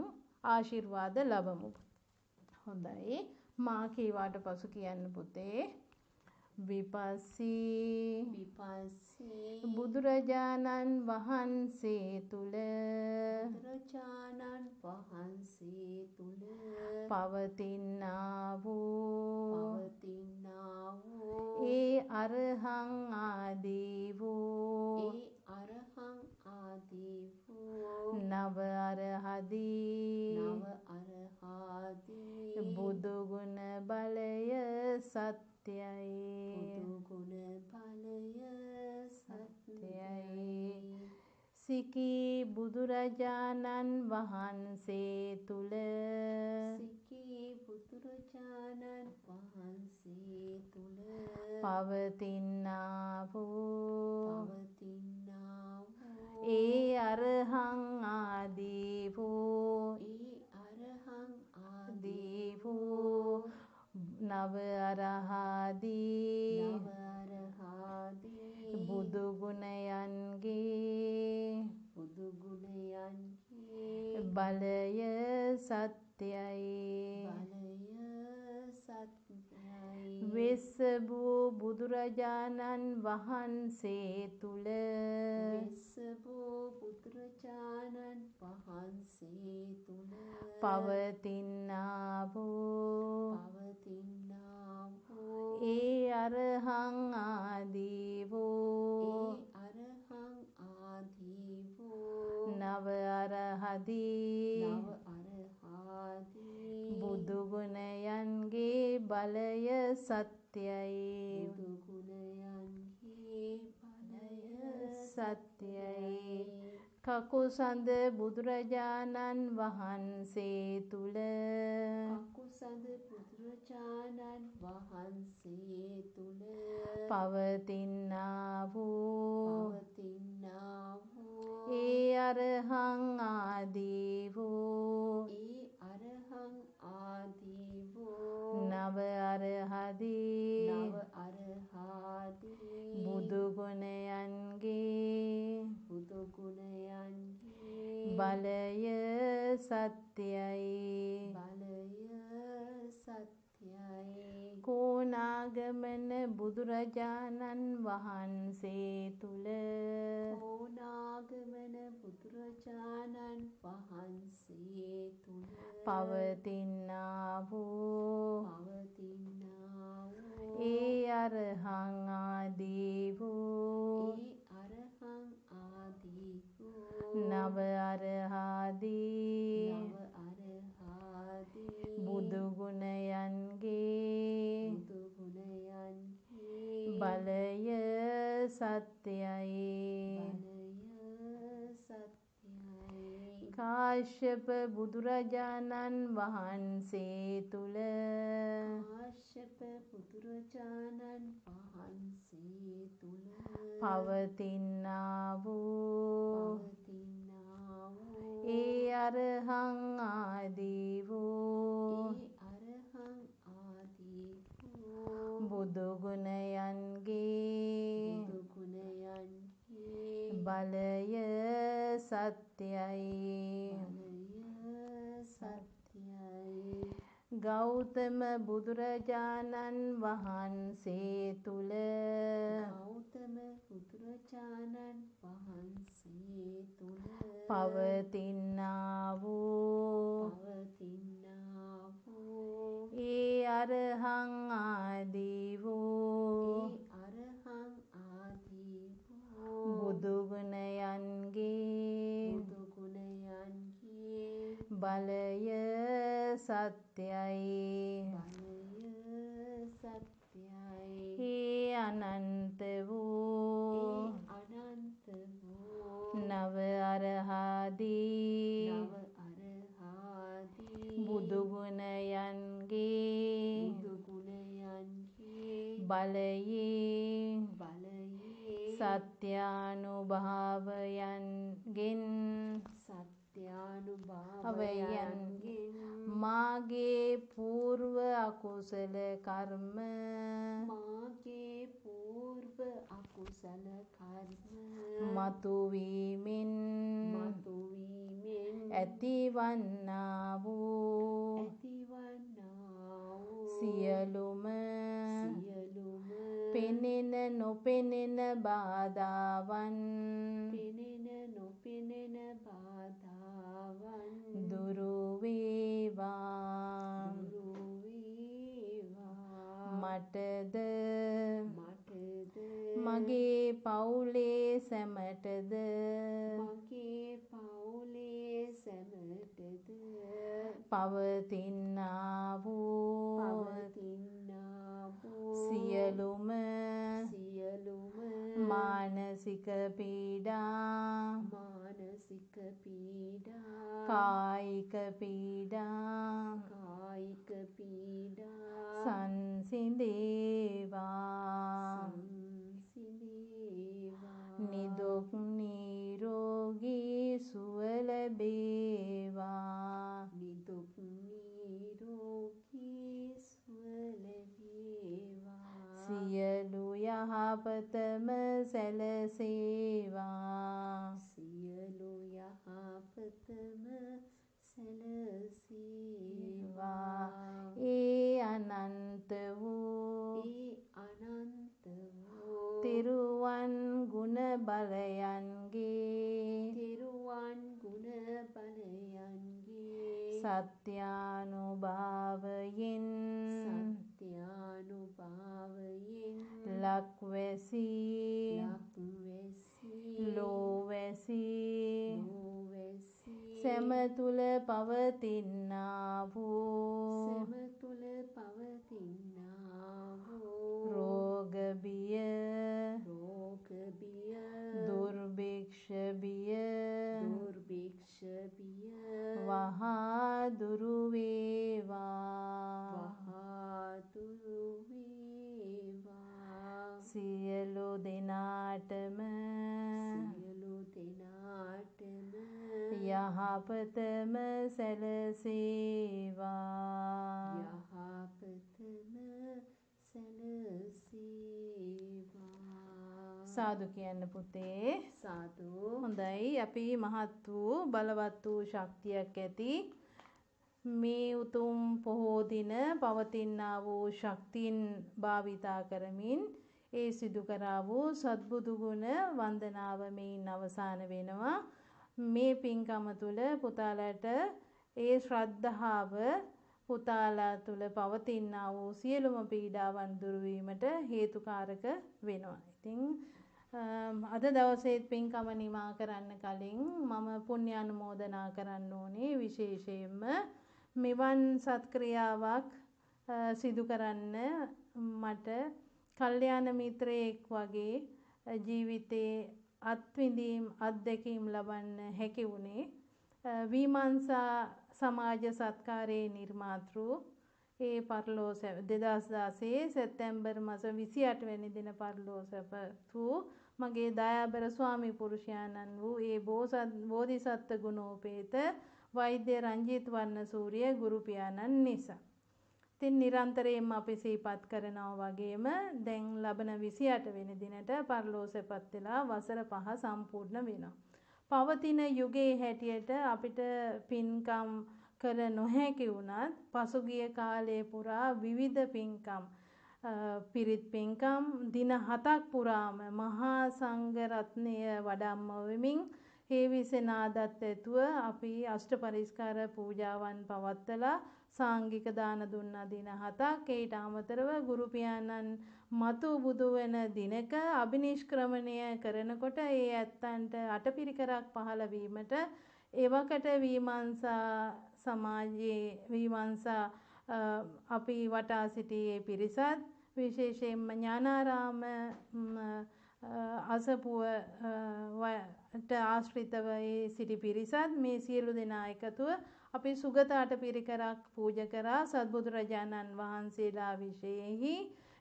ආශිර්වාද ලබමු. හොඳයි. මා කීවාට පසු කියන්න පුතේ. විපස්සී බුදුරජාණන් වහන්සේ තුල පවතිනා වූ ඒ අරහං ආදී වූ නව අරහදී බුදු ගුණ බලය සත්‍යයි. සිකී බුදුරජාණන් වහන්සේ තුල පවතිනා වූ ඒ අරහං ආදී වූ නව අරහදී බුදු ගුණයන්ගේ බලය සත්‍යයි. වෙස්ස වූ බුදුරජාණන් වහන්සේ තුල වෙස්සබෝ බුදුරජාණන් වහන්සේ තුල පවතිනා වූ පවතිනා වූ ඒ අරහං ආදී වූ අරහං ආදී වූ නව අරහදී නව අරහාදී බුදු ගුණයන්ගේ බලය සත්‍යයි බුදු ගුණයන්හි බලය සත්‍යයි කකුසඳ බුදුරජාණන් වහන්සේ තුල කකුසඳ බුදුරජාණන් වහන්සේ තුල පවතිනා වූ පවතිනා වූ ඒ අරහං ආදී වූ ඒ අරහං ආදී වූ නව අරහදී නව අරහාදී බුදු ගුණයන්ගේ බුදු ගුණයන්හි බලය සත්‍යයි බලය සත්‍යයි කෝනාගමන බුදුරජාණන් වහන්සේ තුල ඕනාගමන බුදුරජාණන් වහන්සේ තුල පවතිනා වූ පවතිනා වූ ඒ අරහං ආදී වූ ඒ අරහං ආදී වූ නව අරහදී නව අරහාදී බුදු ගුණයන්ගේ බුදු ගුණයන්හි බලය සත්‍යයි බලය සත්‍යයි කාශ්‍යප බුදුරජාණන් වහන්සේ තුල කාශ්‍යප බුදුරජාණන් වහන්සේ තුල පවතිනා වූ පවතිනා වූ ඒ අරහං ආදී වූ ඒ අරහං ආදී වූ බුදු ගුණයන්ගේ බුදු ගුණයන්හි බලය සත්‍යයි බලය සත්‍යයි ගෞතම බුදුරජාණන් වහන්සේ තුල ගෞතම බුදුරජාණන් වහන්සේ තුල පවතිනා වූ පවතිනා වූ ඒ අරහං ආදී වූ ඒ අරහං ආදී වූ බුදු ගුණයන්ගේ බුදු ගුණයන්හි බලය සත්‍යයි බලය සත්‍යයි ඒ අනන්ත වූ අනන්ත වූ නව අරහදී නව අරහාදී බුදු ගුණයන්ගේ බුදු ගුණයන්හි බලයේ බලයේ සත්‍යානුභාවයන්ගෙන් සත්‍යානුභාවයන්ගෙන් මාගේ పూర్ව අකුසල කර්ම මාගේ పూర్ව අකුසල කර්ම මතුවීමෙන් මතුවීමෙන් ඇතිවන්නා වූ ඇතිවන්නා වූ සියලුම සියලුම පෙනෙන නොපෙනෙන බාධාවන් පෙනෙන නොපෙනෙන බාධාවන් දුරු වේවා දුරු වේවා මටද මටද මගේ පවුලේ සැමටද මගේ පවුලේ සැමටද පවතිනා වූ පවතිනා වූ සියලුම සියලුම මානසික පීඩා මානසික පීඩා කායික පීඩා කායික පීඩා සංසිඳේවා සංසිඳේවා නිදුක් නිරෝගී සුව ලැබේවා නිදුක් නිරෝගී සුව ලැබේවා සියලු යහපතම සැලසේවා සියලු යහපතම සැලසේවා. ඒ අනන්ත වූ තෙරුවන් ගුණ බලයන්ගේ සත්‍යානුභාවයෙන් ලක්වැසී ලෝවැසී සැම තුල පවතිනා වූ රෝග බිය දුර්භික්ෂ බිය වහා දුරු වේවා. සියලු දෙනාටම යහපතම සැලසේවා. සාදු කියන්න පුතේ. හොඳයි. අපි මහත් වූ බලවත් වූ ශක්තියක් ඇති මේ උතුම් පොහෝ දින පවතිනා වූ ශක්තියින් භාවිතා කරමින් ඒ සිදු කරා වූ සත්බුදු ගුණ වන්දනාව මෙයින් අවසන් වෙනවා. මේ පින්කම තුල පුතාලට ඒ ශ්‍රද්ධාව පුතාලා තුල පවතිනා වූ සියලුම පීඩාවන් දුරු වීමට හේතුකාරක වෙනවා. ඉතින් අද දවසේ පින්කම නිමා කරන්න කලින් මම පුණ්‍ය අනුමෝදනා කරන්න ඕනේ. විශේෂයෙන්ම මෙවන් සත්ක්‍රියාවක් සිදු කරන්න මට කල්යාණ මිත්‍රයෙක් වගේ ජීවිතේ අත්විඳීම් අත්දැකීම් ලබන්න හැකි වුණේ විමර්ශා සමාජ සත්කාරයේ නිර්මාතෘ ඒ පරලෝස 2016 සැප්තැම්බර් මාස 28 වෙනි දින පරලෝසපතු මගේ දයාබර ස්වාමි පුරුෂයාණන් වූ ඒ බෝධිසත්ව ගුණෝපේත වෛද්‍ය රංජිත් වර්ණසූරිය ගුරු පියාණන් නිසා. ඉතින් නිරන්තරයෙන්ම අපි සිහිපත් කරනවා වගේම දැන් ලබන 28 වෙනි දිනට පරලෝසපත් වෙලා වසර 5 සම්පූර්ණ වෙනවා. පවතින යුගයේ හැටියට අපිට පින්කම් කළ නොහැකි වුණත් පසුගිය කාලයේ පුරා විවිධ පින්කම් පිරිත් පින්කම් දින 7ක් පුරාම මහා සංඝ රත්නය වඩම්මවමින් හේවිසෙනාදත් ඇතුව අපි අෂ්ට පරිස්කාර පූජාවන් පවත්වලා සාංගික දාන දුන්නා දින 7ක්. ඊට අමතරව ගුරු පියාණන් මතු බුදු වෙන දිනක අභිනිෂ්ක්‍රමණය කරනකොට ඒ ඇත්තන්ට අටපිරිකරක් පහළ වීමට එවකට විමර්ශා සමාජයේ විමර්ශා අපි වටා සිටියේ පිරිසත් විශේෂයෙන්ම ඥානාරාම අසපුවට ආශ්‍රිතව සිටි පිරිසත් මේ සියලු දෙනා එකතුව අපි සුගත අටපිරිකරක් පූජා කරා සත්බුදුරජාණන් වහන්සේලා විශේෂෙහි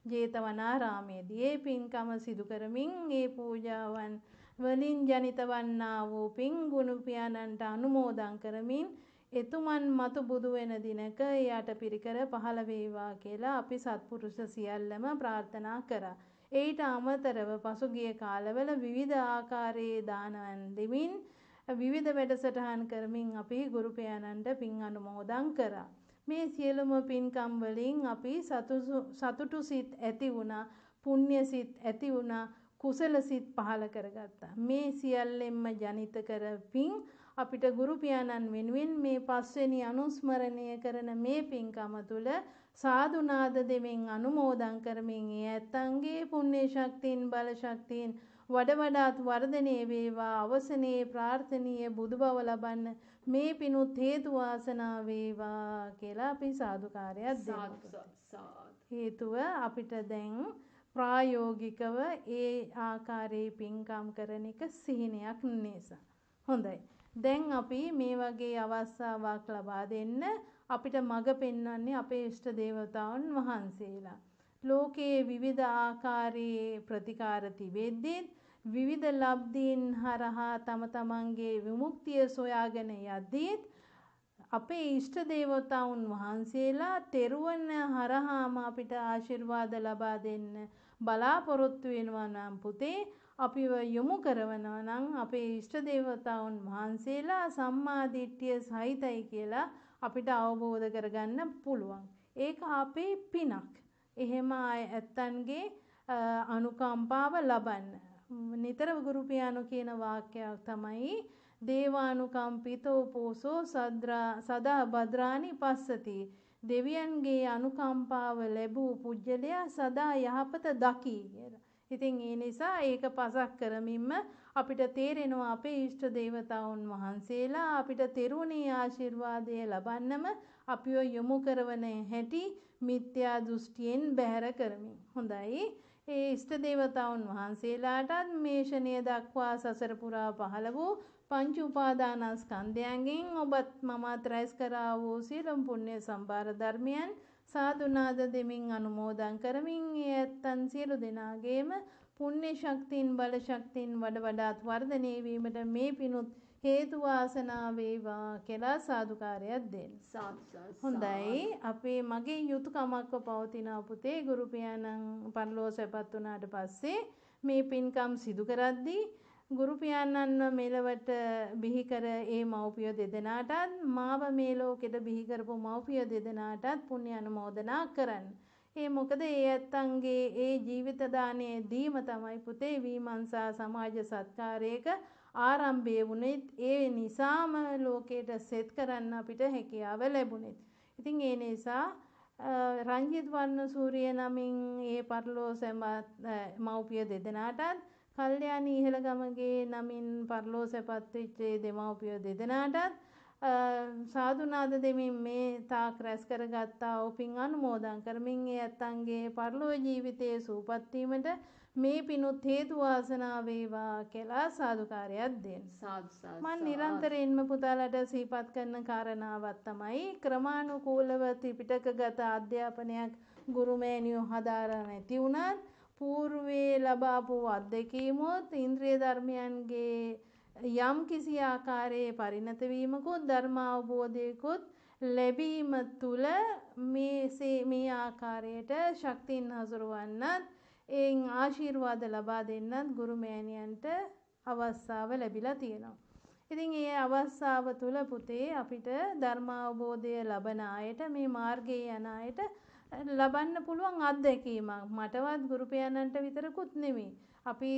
ජේතවනාරාමේදී ඒ පින්කම සිදු කරමින් ඒ පූජාවන් වලින් ජනිත වන්නා වූ පින් ගුණ පියාණන්ට අනුමෝදන් කරමින් එතුමන් මතු බුදු වෙන දිනක ඒ අටපිරිකර පහළ වේවා කියලා අපි සත්පුරුෂ සියල්ලම ප්‍රාර්ථනා කරා. ඊට අමතරව පසුගිය කාලවල විවිධ ආකාරයේ දානවන් දෙමින් විවිධ වැඩසටහන් කරමින් අපි ගුරු පියාණන්ට පින් අනුමෝදන් කරා. මේ සියලුම පින්කම් වලින් අපි සතුටු සිත් ඇති වුණා, පුණ්‍ය සිත් ඇති වුණා, කුසල සිත් පහළ කරගත්තා. මේ සියල්ලෙන්ම ජනිත කර පින් අපිට ගුරු පියාණන් වෙනුවෙන් මේ පස්වෙනි අනුස්මරණය කරන මේ පින්කම තුල සාදු නාද දෙමින් අනුමෝදන් කරමින් ඇත්තන්ගේ පුණ්‍ය ශක්තියින් බල ශක්තියින් වඩ වඩාත් වර්ධනය වේවා. අවසනයේ ප්‍රාර්ථනීය බුදු බව ලබන්න මේ පිණුත් හේතු වාසනා වේවා කියලා අපි සාදුකාරයක් දෙනවා. හේතුව අපිට දැන් ප්‍රායෝගිකව ඒ ආකාරයේ පින්කම් කරන එක සිහිනයක් නිසා. හොඳයි. දැන් අපි මේ වගේ අවස්ථාවක් ලබා දෙන්න අපිට මඟ පෙන්වන්නේ අපේ ඉෂ්ට දේවතාවුන් වහන්සේලා. ලෝකයේ විවිධ ආකාරයේ ප්‍රතිකාර තිබෙද්දී විවිධ ලබ්ධීන් හරහා තම තමන්ගේ විමුක්තිය සොයාගෙන යද්දී අපේ ඉෂ්ට දේවතාවුන් වහන්සේලා තෙරුවන් හරහාම අපිට ආශිර්වාද ලබා දෙන්න බලාපොරොත්තු වෙනවා නම් පුතේ අපිව යොමු කරනවා නම් අපේ ඉෂ්ට දේවතාවුන් වහන්සේලා සම්මා දිට්ඨිය සහිතයි කියලා අපිට අවබෝධ කරගන්න පුළුවන්. ඒක අපේ පිනක්. එහෙම ඇත්තන්ගේ අනුකම්පාව ලබන්න. නිතර ගුරු පියාණෝ කියන වාක්‍යයක් තමයි දේවානුකම්පිතෝ පෝසෝ සදා භද්‍රානි පස්සති. දෙවියන්ගේ අනුකම්පාව ලැබූ පුජ්‍යලයා සදා යහපත දකි කියලා. ඉතින් ඒ නිසා ඒක පසක් කරමින්ම අපිට තේරෙනවා අපේ ඉෂ්ට දේවතාවුන් වහන්සේලා අපිට තෙරුණේ ආශිර්වාදය ලබන්නම අපිව යොමු කරවන හැටි මිත්‍යා දෘෂ්ටියෙන් බැහැර කරමින්. හොඳයි. ඒ ඉෂ්ට දේවතාවුන් වහන්සේලාටත් මේ ෂණය දක්වා සසර පුරා පහළ වූ පංච උපාදානස්කන්ධයන්ගෙන් ඔබත් මමත් රැස් කරා වූ සියලුම පුණ්‍ය සම්භාර ධර්මයන් සාදුනාද දෙමින් අනුමෝදන් කරමින් ඒ ඇත්තන් සියලු දෙනාගේම පුණ්‍ය ශක්තියින් බල ශක්තියින් වඩාත් වර්ධනය වීමට මේ පිණුත් හේතු වාසනා වේවා කියලා සාදුකාරයක් දෙන්න. හොඳයි. අපේ මගේ යුතුයකමක්ව පවතින පුතේ ගුරු පියාණන් පරලෝසපත් වුණාට පස්සේ මේ පින්කම් සිදු කරද්දී ගුරු පියාණන්ව මෙලවට බිහි කර ඒ මව්පිය දෙදෙනාටත් මාව මේ ලෝකෙට බිහි කරපු මව්පිය දෙදෙනාටත් පුණ්‍ය අනුමෝදනා කරන්න. ඒ මොකද ඒ ඇත්තන්ගේ ඒ ජීවිත දාණය දීම තමයි පුතේ විමර්ශා සමාජ සත්කාරයක ආරම්භය වුණෙත් ඒ නිසාම ලෝකයට සෙත් කරන්න අපිට හැකියාව ලැබුණෙත්. ඉතින් ඒ නිසා රංජිත් වර්ණසූරිය නමින් ඒ පරලෝසෙමත් මව්පිය දෙදෙනාටත් කල්යාණී ඉහළගමගේ නමින් පරලෝසපත් වෙච්ච දෙමව්පිය දෙදෙනාටත් සාදුනාද දෙමින් මේ තාක් රැස් කරගත්තා වූ පින් අනුමෝදන් කරමින් ඒ ඇත්තන්ගේ පරලෝ ජීවිතයේ සූපත් වීමට මේ පිණුත් හේතු වාසනා වේවා කියලා සාදුකාරයක් දෙන්න. මම නිරන්තරයෙන්ම පුතාලට සිහිපත් කරන කාරණාවක් තමයි ක්‍රමානුකූලව ත්‍රිපිටකගත අධ්‍යාපනයක් ගුරුමෑණියෝ හදාරා නැති වුණත් పూర్වේ ලබාපු අත්දැකීමොත් ඉන්ද්‍රිය ධර්මයන්ගේ යම් කිසි ආකාරයේ පරිණත වීමකුත් ධර්ම අවබෝධයකුත් ලැබීම තුළ මේ ආකාරයට ශක්තියින් හසුරවන්නත් එයින් ආශිර්වාද ලබා දෙන්නත් ගුරු මෑණියන්ට අවස්ථාව ලැබිලා තියෙනවා. ඉතින් ඒ අවස්ථාව තුළ පුතේ අපිට ධර්ම අවබෝධය ලබන අයට මේ මාර්ගයේ යන අයට ලබන්න පුළුවන් අත්දැකීමක්. මටවත් ගුරු පියාණන්ට විතරකුත් නෙමෙයි. අපි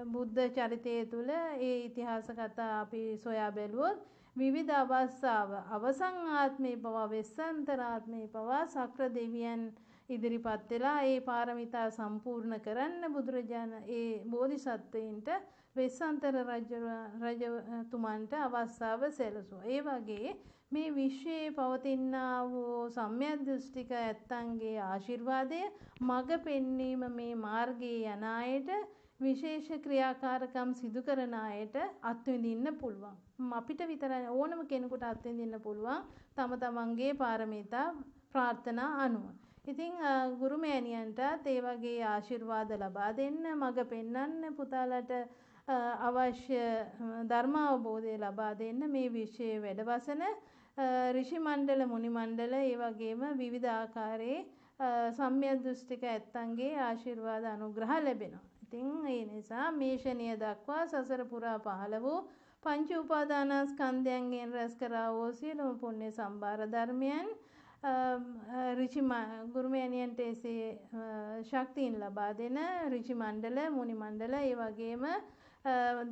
බුද්ධ චරිතය තුළ ඒ ඉතිහාස කතා අපි සොයා බැලුවොත් විවිධ අවස්ථාව අවසන් ආත්මේ පවා වෙස්සන්තර ආත්මේ පවා සක්‍ර දෙවියන් ඉදිරිපත් වෙලා ඒ පාරමිතා සම්පූර්ණ කරන්න බුදුරජාණන් ඒ බෝධිසත්වයින්ට වෙස්සන්තර රජතුමන්ට අවස්ථාව සැලසුවා. ඒ වගේ මේ විශ්වයේ පවතිනා වූ සම්‍යක් දෘෂ්ටික ඇත්තන්ගේ ආශිර්වාදය මඟ පෙන්වීම මේ මාර්ගයේ යන අයට විශේෂ ක්‍රියාකාරකම් සිදු කරන අයට අත්විඳින්න පුළුවන්. අපිට විතරයි ඕනම කෙනෙකුට අත්විඳින්න පුළුවන් තම තමන්ගේ පාරමිතා ප්‍රාර්ථනා අනුව. ඉතින් ගුරු මෑණියන්ටත් ඒ වගේ ආශිර්වාද ලබා දෙන්න මඟ පෙන්වන්න පුතාලට අවශ්‍ය ධර්ම අවබෝධය ලබා දෙන්න මේ විශ්වයේ වැඩවසන ඍෂි මණ්ඩල මුනි මණ්ඩල ඒ වගේම විවිධ ආකාරයේ සම්‍යක් දෘෂ්ටික ඇත්තන්ගේ ආශිර්වාද අනුග්‍රහ ලැබෙනවා. ඉතින් ඒ නිසා මේ ෂණය දක්වා සසර පුරා පහළ වූ පංච උපාදානස්කන්ධයන්ගෙන් රැස් කරා වූ සියලුම පුණ්‍ය සම්භාර ධර්මයන් ගුරු මෑණියන්ට එසේ ශක්තියින් ලබා දෙන ඍෂි මණ්ඩල මුනි මණ්ඩල ඒ වගේම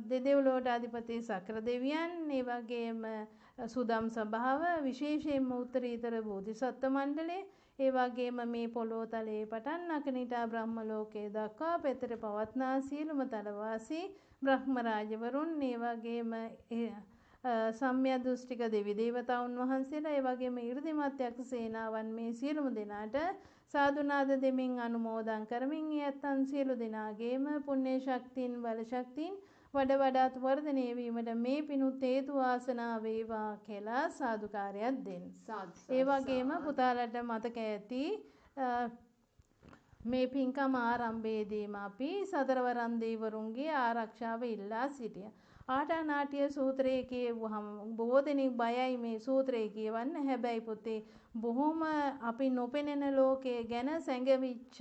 දෙදෙව්ලොවට අධිපති සක්‍ර දෙවියන් ඒ වගේම සුදම් සභාව විශේෂයෙන්ම උත්තරීතර බෝධිසත්ව මණ්ඩලය ඒ වගේම මේ පොළොව තලයේ පටන් අකනිටා බ්‍රහ්ම ලෝකයේ දක්වා පෙතර පවත්නා සියලුම තලවාසී බ්‍රහ්ම රාජවරුන් ඒ වගේම සම්‍යක් දෘෂ්ටික දෙවි දේවතාවුන් වහන්සේලා ඒ වගේම 이르දිමත් යක්ෂ සේනාවන් මේ සියලුම දෙනාට සාදුනාද දෙමින් අනුමෝදන් කරමින් යත්තන් සියලු දෙනාගේම පුණ්‍ය ශක්තියින් බල ශක්තියින් වඩාත් වර්ධනය වීමට මේ පිණුත් හේතු වාසනා වේවා කියලා සාදුකාරයක් දෙන්න. ඒ වගේම පුතාලට මතක ඇති මේ පින්කම ආරම්භයේදීම අපි සතරවරන් දෙවිවරුන්ගේ ආරක්ෂාව ඉල්ලා සිටියා. ආටානාටිය සූත්‍රයේ කියවුවහම බොහෝ දෙනෙක් බයයි මේ සූත්‍රය කියවන්න. හැබැයි පුතේ බොහොම අපි නොපෙනෙන ලෝකයේ ගැන සැඟවිච්ච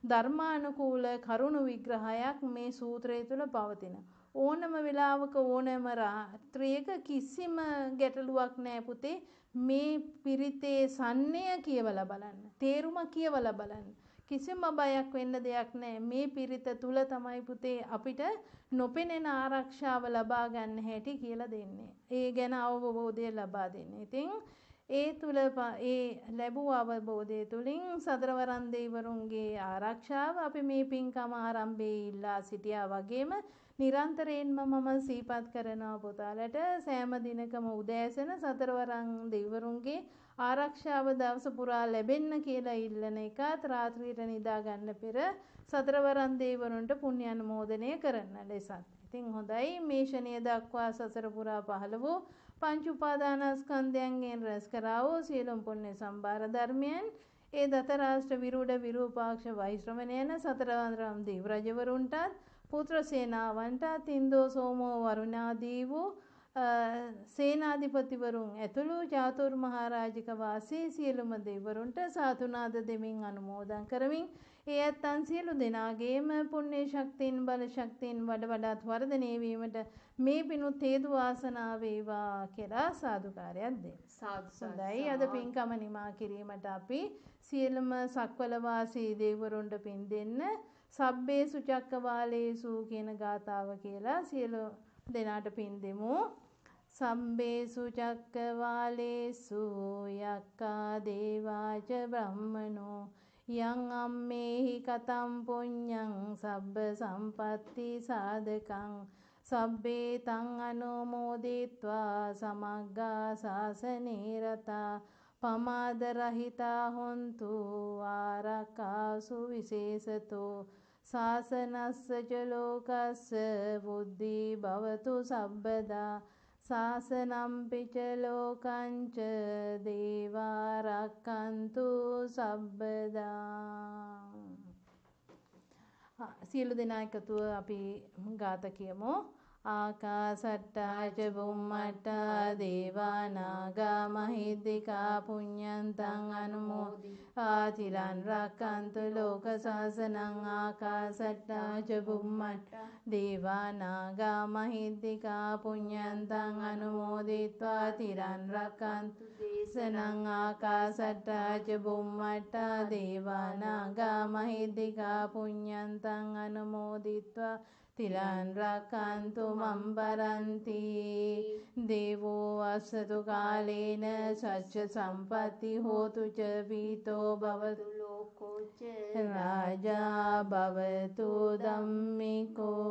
ධර්මානුකූල කරුණු විග්‍රහයක් මේ සූත්‍රය තුළ පවතින. ඕනම වෙලාවක ඕනම රාත්‍රියක කිසිම ගැටලුවක් නැහැ පුතේ. මේ පිරිතේ සන්නය කියවලා බලන්න. තේරුම කියවලා බලන්න. කිසිම බයක් වෙන්න දෙයක් නැහැ. මේ පිරිත තුල තමයි පුතේ අපිට නොපෙනෙන ආරක්ෂාව ලබා ගන්න හැටි කියලා දෙන්නේ. ඒ ගැන අවබෝධය ලබා දෙන්නේ. ඉතින් ඒ තුල ඒ ලැබුව අවබෝධය තුලින් සතරවරන් දෙවිවරුන්ගේ ආරක්ෂාව අපි මේ පින්කම ආරම්භයේ ඉල්ලා සිටියා වගේම නිරන්තරයෙන්ම මම සිහිපත් කරනවා පුතාලට සෑම දිනකම උදෑසන සතරවරන් දෙවිවරුන්ගේ ආරක්ෂාව දවස පුරා ලැබෙන්න කියලා ඉල්ලන එකත් රාත්‍රියට නිදා ගන්න පෙර සතරවරන් දෙවිවරුන්ට පුණ්‍ය අනුමෝදනය කරන ලෙසත්. ඉතින් හොඳයි මේ ෂණිය දක්වා සසර පුරා පහළ වූ පංච උපාදානස්කන්ධයන්ගෙන් රැස් කරා වූ සියලුම පුණ්‍ය සම්භාර ධර්මයන් ඒ දතරාෂ්ට්‍ර විරුඩ විරූපාක්ෂ වෛශ්‍රවණයන සතරවරන් දෙව් රජවරුන්ටත් පුත්‍ර සේනාවන්ටත් ඉන්දෝ සෝමෝ වරුණාදී වූ සේනාධිපතිවරුන් ඇතුළු චාතුර් මහරජික වාසී සියලුම දෙවිවරුන්ට සාතුනාද දෙමින් අනුමෝදන් කරමින් ඒ ඇත්තන් සියලු දෙනාගේම පුණ්‍ය ශක්තියින් බල ශක්තියින් වඩාත් වර්ධනය වීමට මේ පිණුත් හේතු වාසනා වේවා කියලා සාදුකාරයක් දෙන්න. හොඳයි අද පින්කම නිමා කිරීමට අපි සියලුම සක්වල වාසී දෙවිවරුන්ට පින් දෙන්න සබ්බේසු චක්කවාලේසු කියන ගාථාව කියලා සියලු දෙනාට පින් දෙමු. සම්බේසු චක්කවාලේසු යක්ඛා දේවාච බ්‍රහ්මනෝ යං අම්මේහි කතම් පුඤ්ඤං සබ්බ සම්පatti සාධකං සබ්බේ තං අනුමෝදිත්වා සමග්ගා සාසනේ රතා පමාද රහිතා හොන්තු ආරක්ඛාසු විශේෂතෝ සාසනස්ස ච ලෝකස්ස බුද්ධි භවතු සබ්බදා සාසනම්පි ච ලෝකංච දේවා රක්ඛන්තු සබ්බදා. සියලු දෙනා එකතුව අපි ගාථා කියමු. ආකාසට්ටා ච බුම්මට්ටා දේවා නාග මහිද්దికා පුඤ්ඤන්තං අනුමෝදිत्वा චිරන් රක්칸තු ලෝක සාසනං. ආකාසට්ටා ච බුම්මට්ටා දේවා නාග මහිද්దికා පුඤ්ඤන්තං අනුමෝදිत्वा චිරන් රක්칸තු දේශනං. ආකාසට්ටා ච බුම්මට්ටා දේවා නාග මහිද්దికා පුඤ්ඤන්තං අනුමෝදිत्वा තිරන් රක්칸තු මම් පරන්ති. දේවෝ අස්සතු කාලේන සච්ච සම්පatti හෝතු ච පීතෝ භවතු ලෝකෝ ච රාජා භවතු ධම්මිකෝ.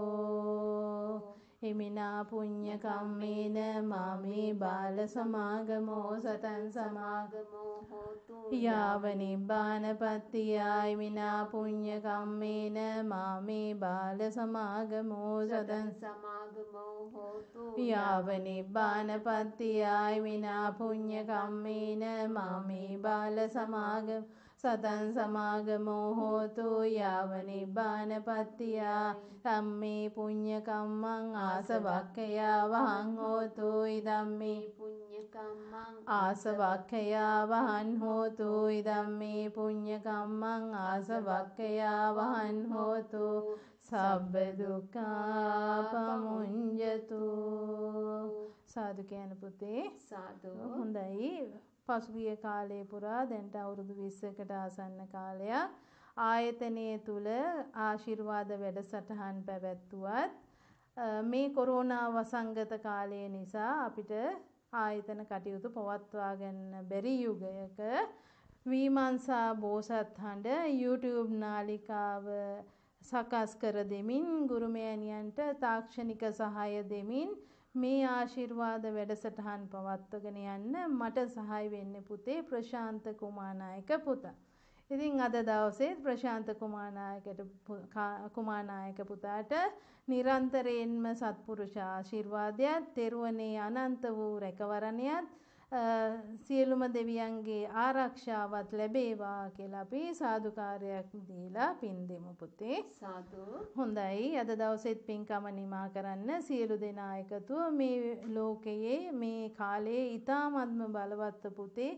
හිමිනා පුඤ්ඤ කම්මේන මාමේ බාල සමාගමෝ සතං සමාගමෝ හෝතු යාව නිබ්බානපත්තියා. හිමිනා පුඤ්ඤ කම්මේන මාමේ බාල සමාගමෝ සතං සමාගමෝ හෝතු යාව නිබ්බානපත්තියා. හිමිනා පුඤ්ඤ කම්මේන මාමේ බාල සමාගමෝ සතං සමාගමෝ හෝතු යාව නිබ්බානපත්තියා. ධම්මේ පුඤ්ඤ කම්මං ආසවක්ඛයා වහං හෝතු. ඉදම්මේ පුඤ්ඤ කම්මං ආසවක්ඛයා වහං හෝතු. ඉදම්මේ පුඤ්ඤ කම්මං ආසවක්ඛයා වහං හෝතු. සබ්බ දුක්ඛා පමුඤ්ජතු. සාදු කියන පුතේ සාදු. හොඳයි. පසුගිය කාලය පුරා දැන්ට අවුරුදු 20කට ආසන්න කාලයක් ආයතනයේ තුල ආශිර්වාද වැඩසටහන් පැවැත්වුවත් මේ කොරෝනා වසංගත කාලය නිසා අපිට ආයතන කටයුතු පවත්වා ගන්න බැරි යුගයක විමර්ශා බෝසත් හඬ YouTube නාලිකාව සකස් කර දෙමින් ගුරුමෑණියන්ට තාක්ෂණික සහාය දෙමින් මේ ආශිර්වාද වැඩසටහන් පවත්වගෙන යන්න මට සහාය වෙන්නේ පුතේ ප්‍රශාන්ත කුමාරනායක පුතා. ඉතින් අද දවසේ ප්‍රශාන්ත කුමාරනායක පුතාට නිරන්තරයෙන්ම සත්පුරුෂ ආශිර්වාදයත්, තෙරුවනේ අනන්ත වූ රැකවරණයත්, සියලුම දෙවියන්ගේ ආරක්ෂාවත් ලැබේවා කියලා අපි සාදුකාරයක් දීලා පින් දෙමු පුතේ. සාදු. හොඳයි. අද දවසෙත් පින්කම නිමා කරන්න සියලු දෙනා එකතුව මේ ලෝකයේ මේ කාලයේ ඊ타ත්ම බලවත් පුතේ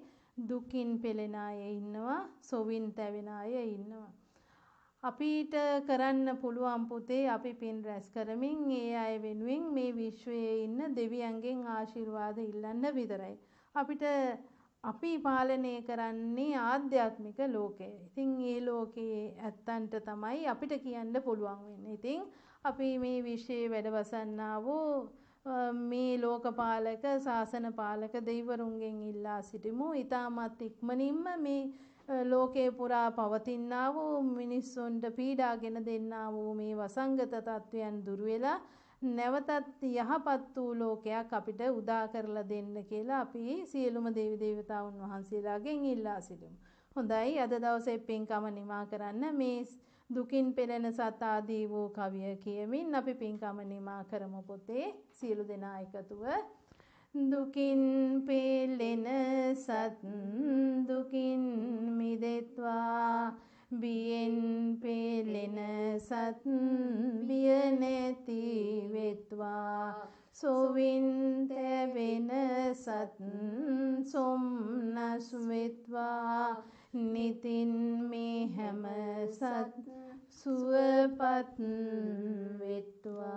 දුකින් පෙළෙන අය ඉන්නවා, සොවින් තැවෙන අය ඉන්නවා. අපිට කරන්න පුළුවන් පුතේ අපි පින් රැස් කරමින් ඒ අය වෙනුවෙන් මේ විශ්වයේ ඉන්න දෙවියන්ගෙන් ආශිර්වාද ඉල්ලන්න විතරයි. අපිට අපි පාලනය කරන්නේ ආධ්‍යාත්මික ලෝකය. ඉතින් මේ ලෝකයේ ඇත්තන්ට තමයි අපිට කියන්න පුළුවන් වෙන්නේ. ඉතින් අපි මේ විශ්වයේ වැඩවසන්නා වූ මේ ලෝකපාලක ශාසන පාලක දෙවිවරුන්ගෙන් ඉල්ලා සිටිමු. ඊටමත් ඉක්මනින්ම මේ ලෝකේ පුරා පවතිනා වූ මිනිස්සුන්ට පීඩාගෙන දෙන්නා වූ මේ වසංගත තත්වයන් දුර වෙලා නැවතත් යහපත් වූ ලෝකයක් අපිට උදා කරලා දෙන්න කියලා අපි සියලුම දේවි දේවතාවුන් වහන්සේලාගෙන් ඉල්ලා සිටිමු. හොඳයි අද දවසේ පින්කම නිමා කරන්න මේ දුකින් පෙළෙන සත් ආදී වූ කවිය කියමින් අපි පින්කම නිමා කරමු පුතේ සියලු දෙනා එකතුව. දුකින් පෙළෙන සත් දුකින් මිදෙත්වා බියෙන් පෙළෙන සත් බිය නැති වෙත්වා සොවින් තැවෙන සත් සොම්නස් වෙත්වා නිතින් මේ හැම සත් සුවපත් වෙත්වා.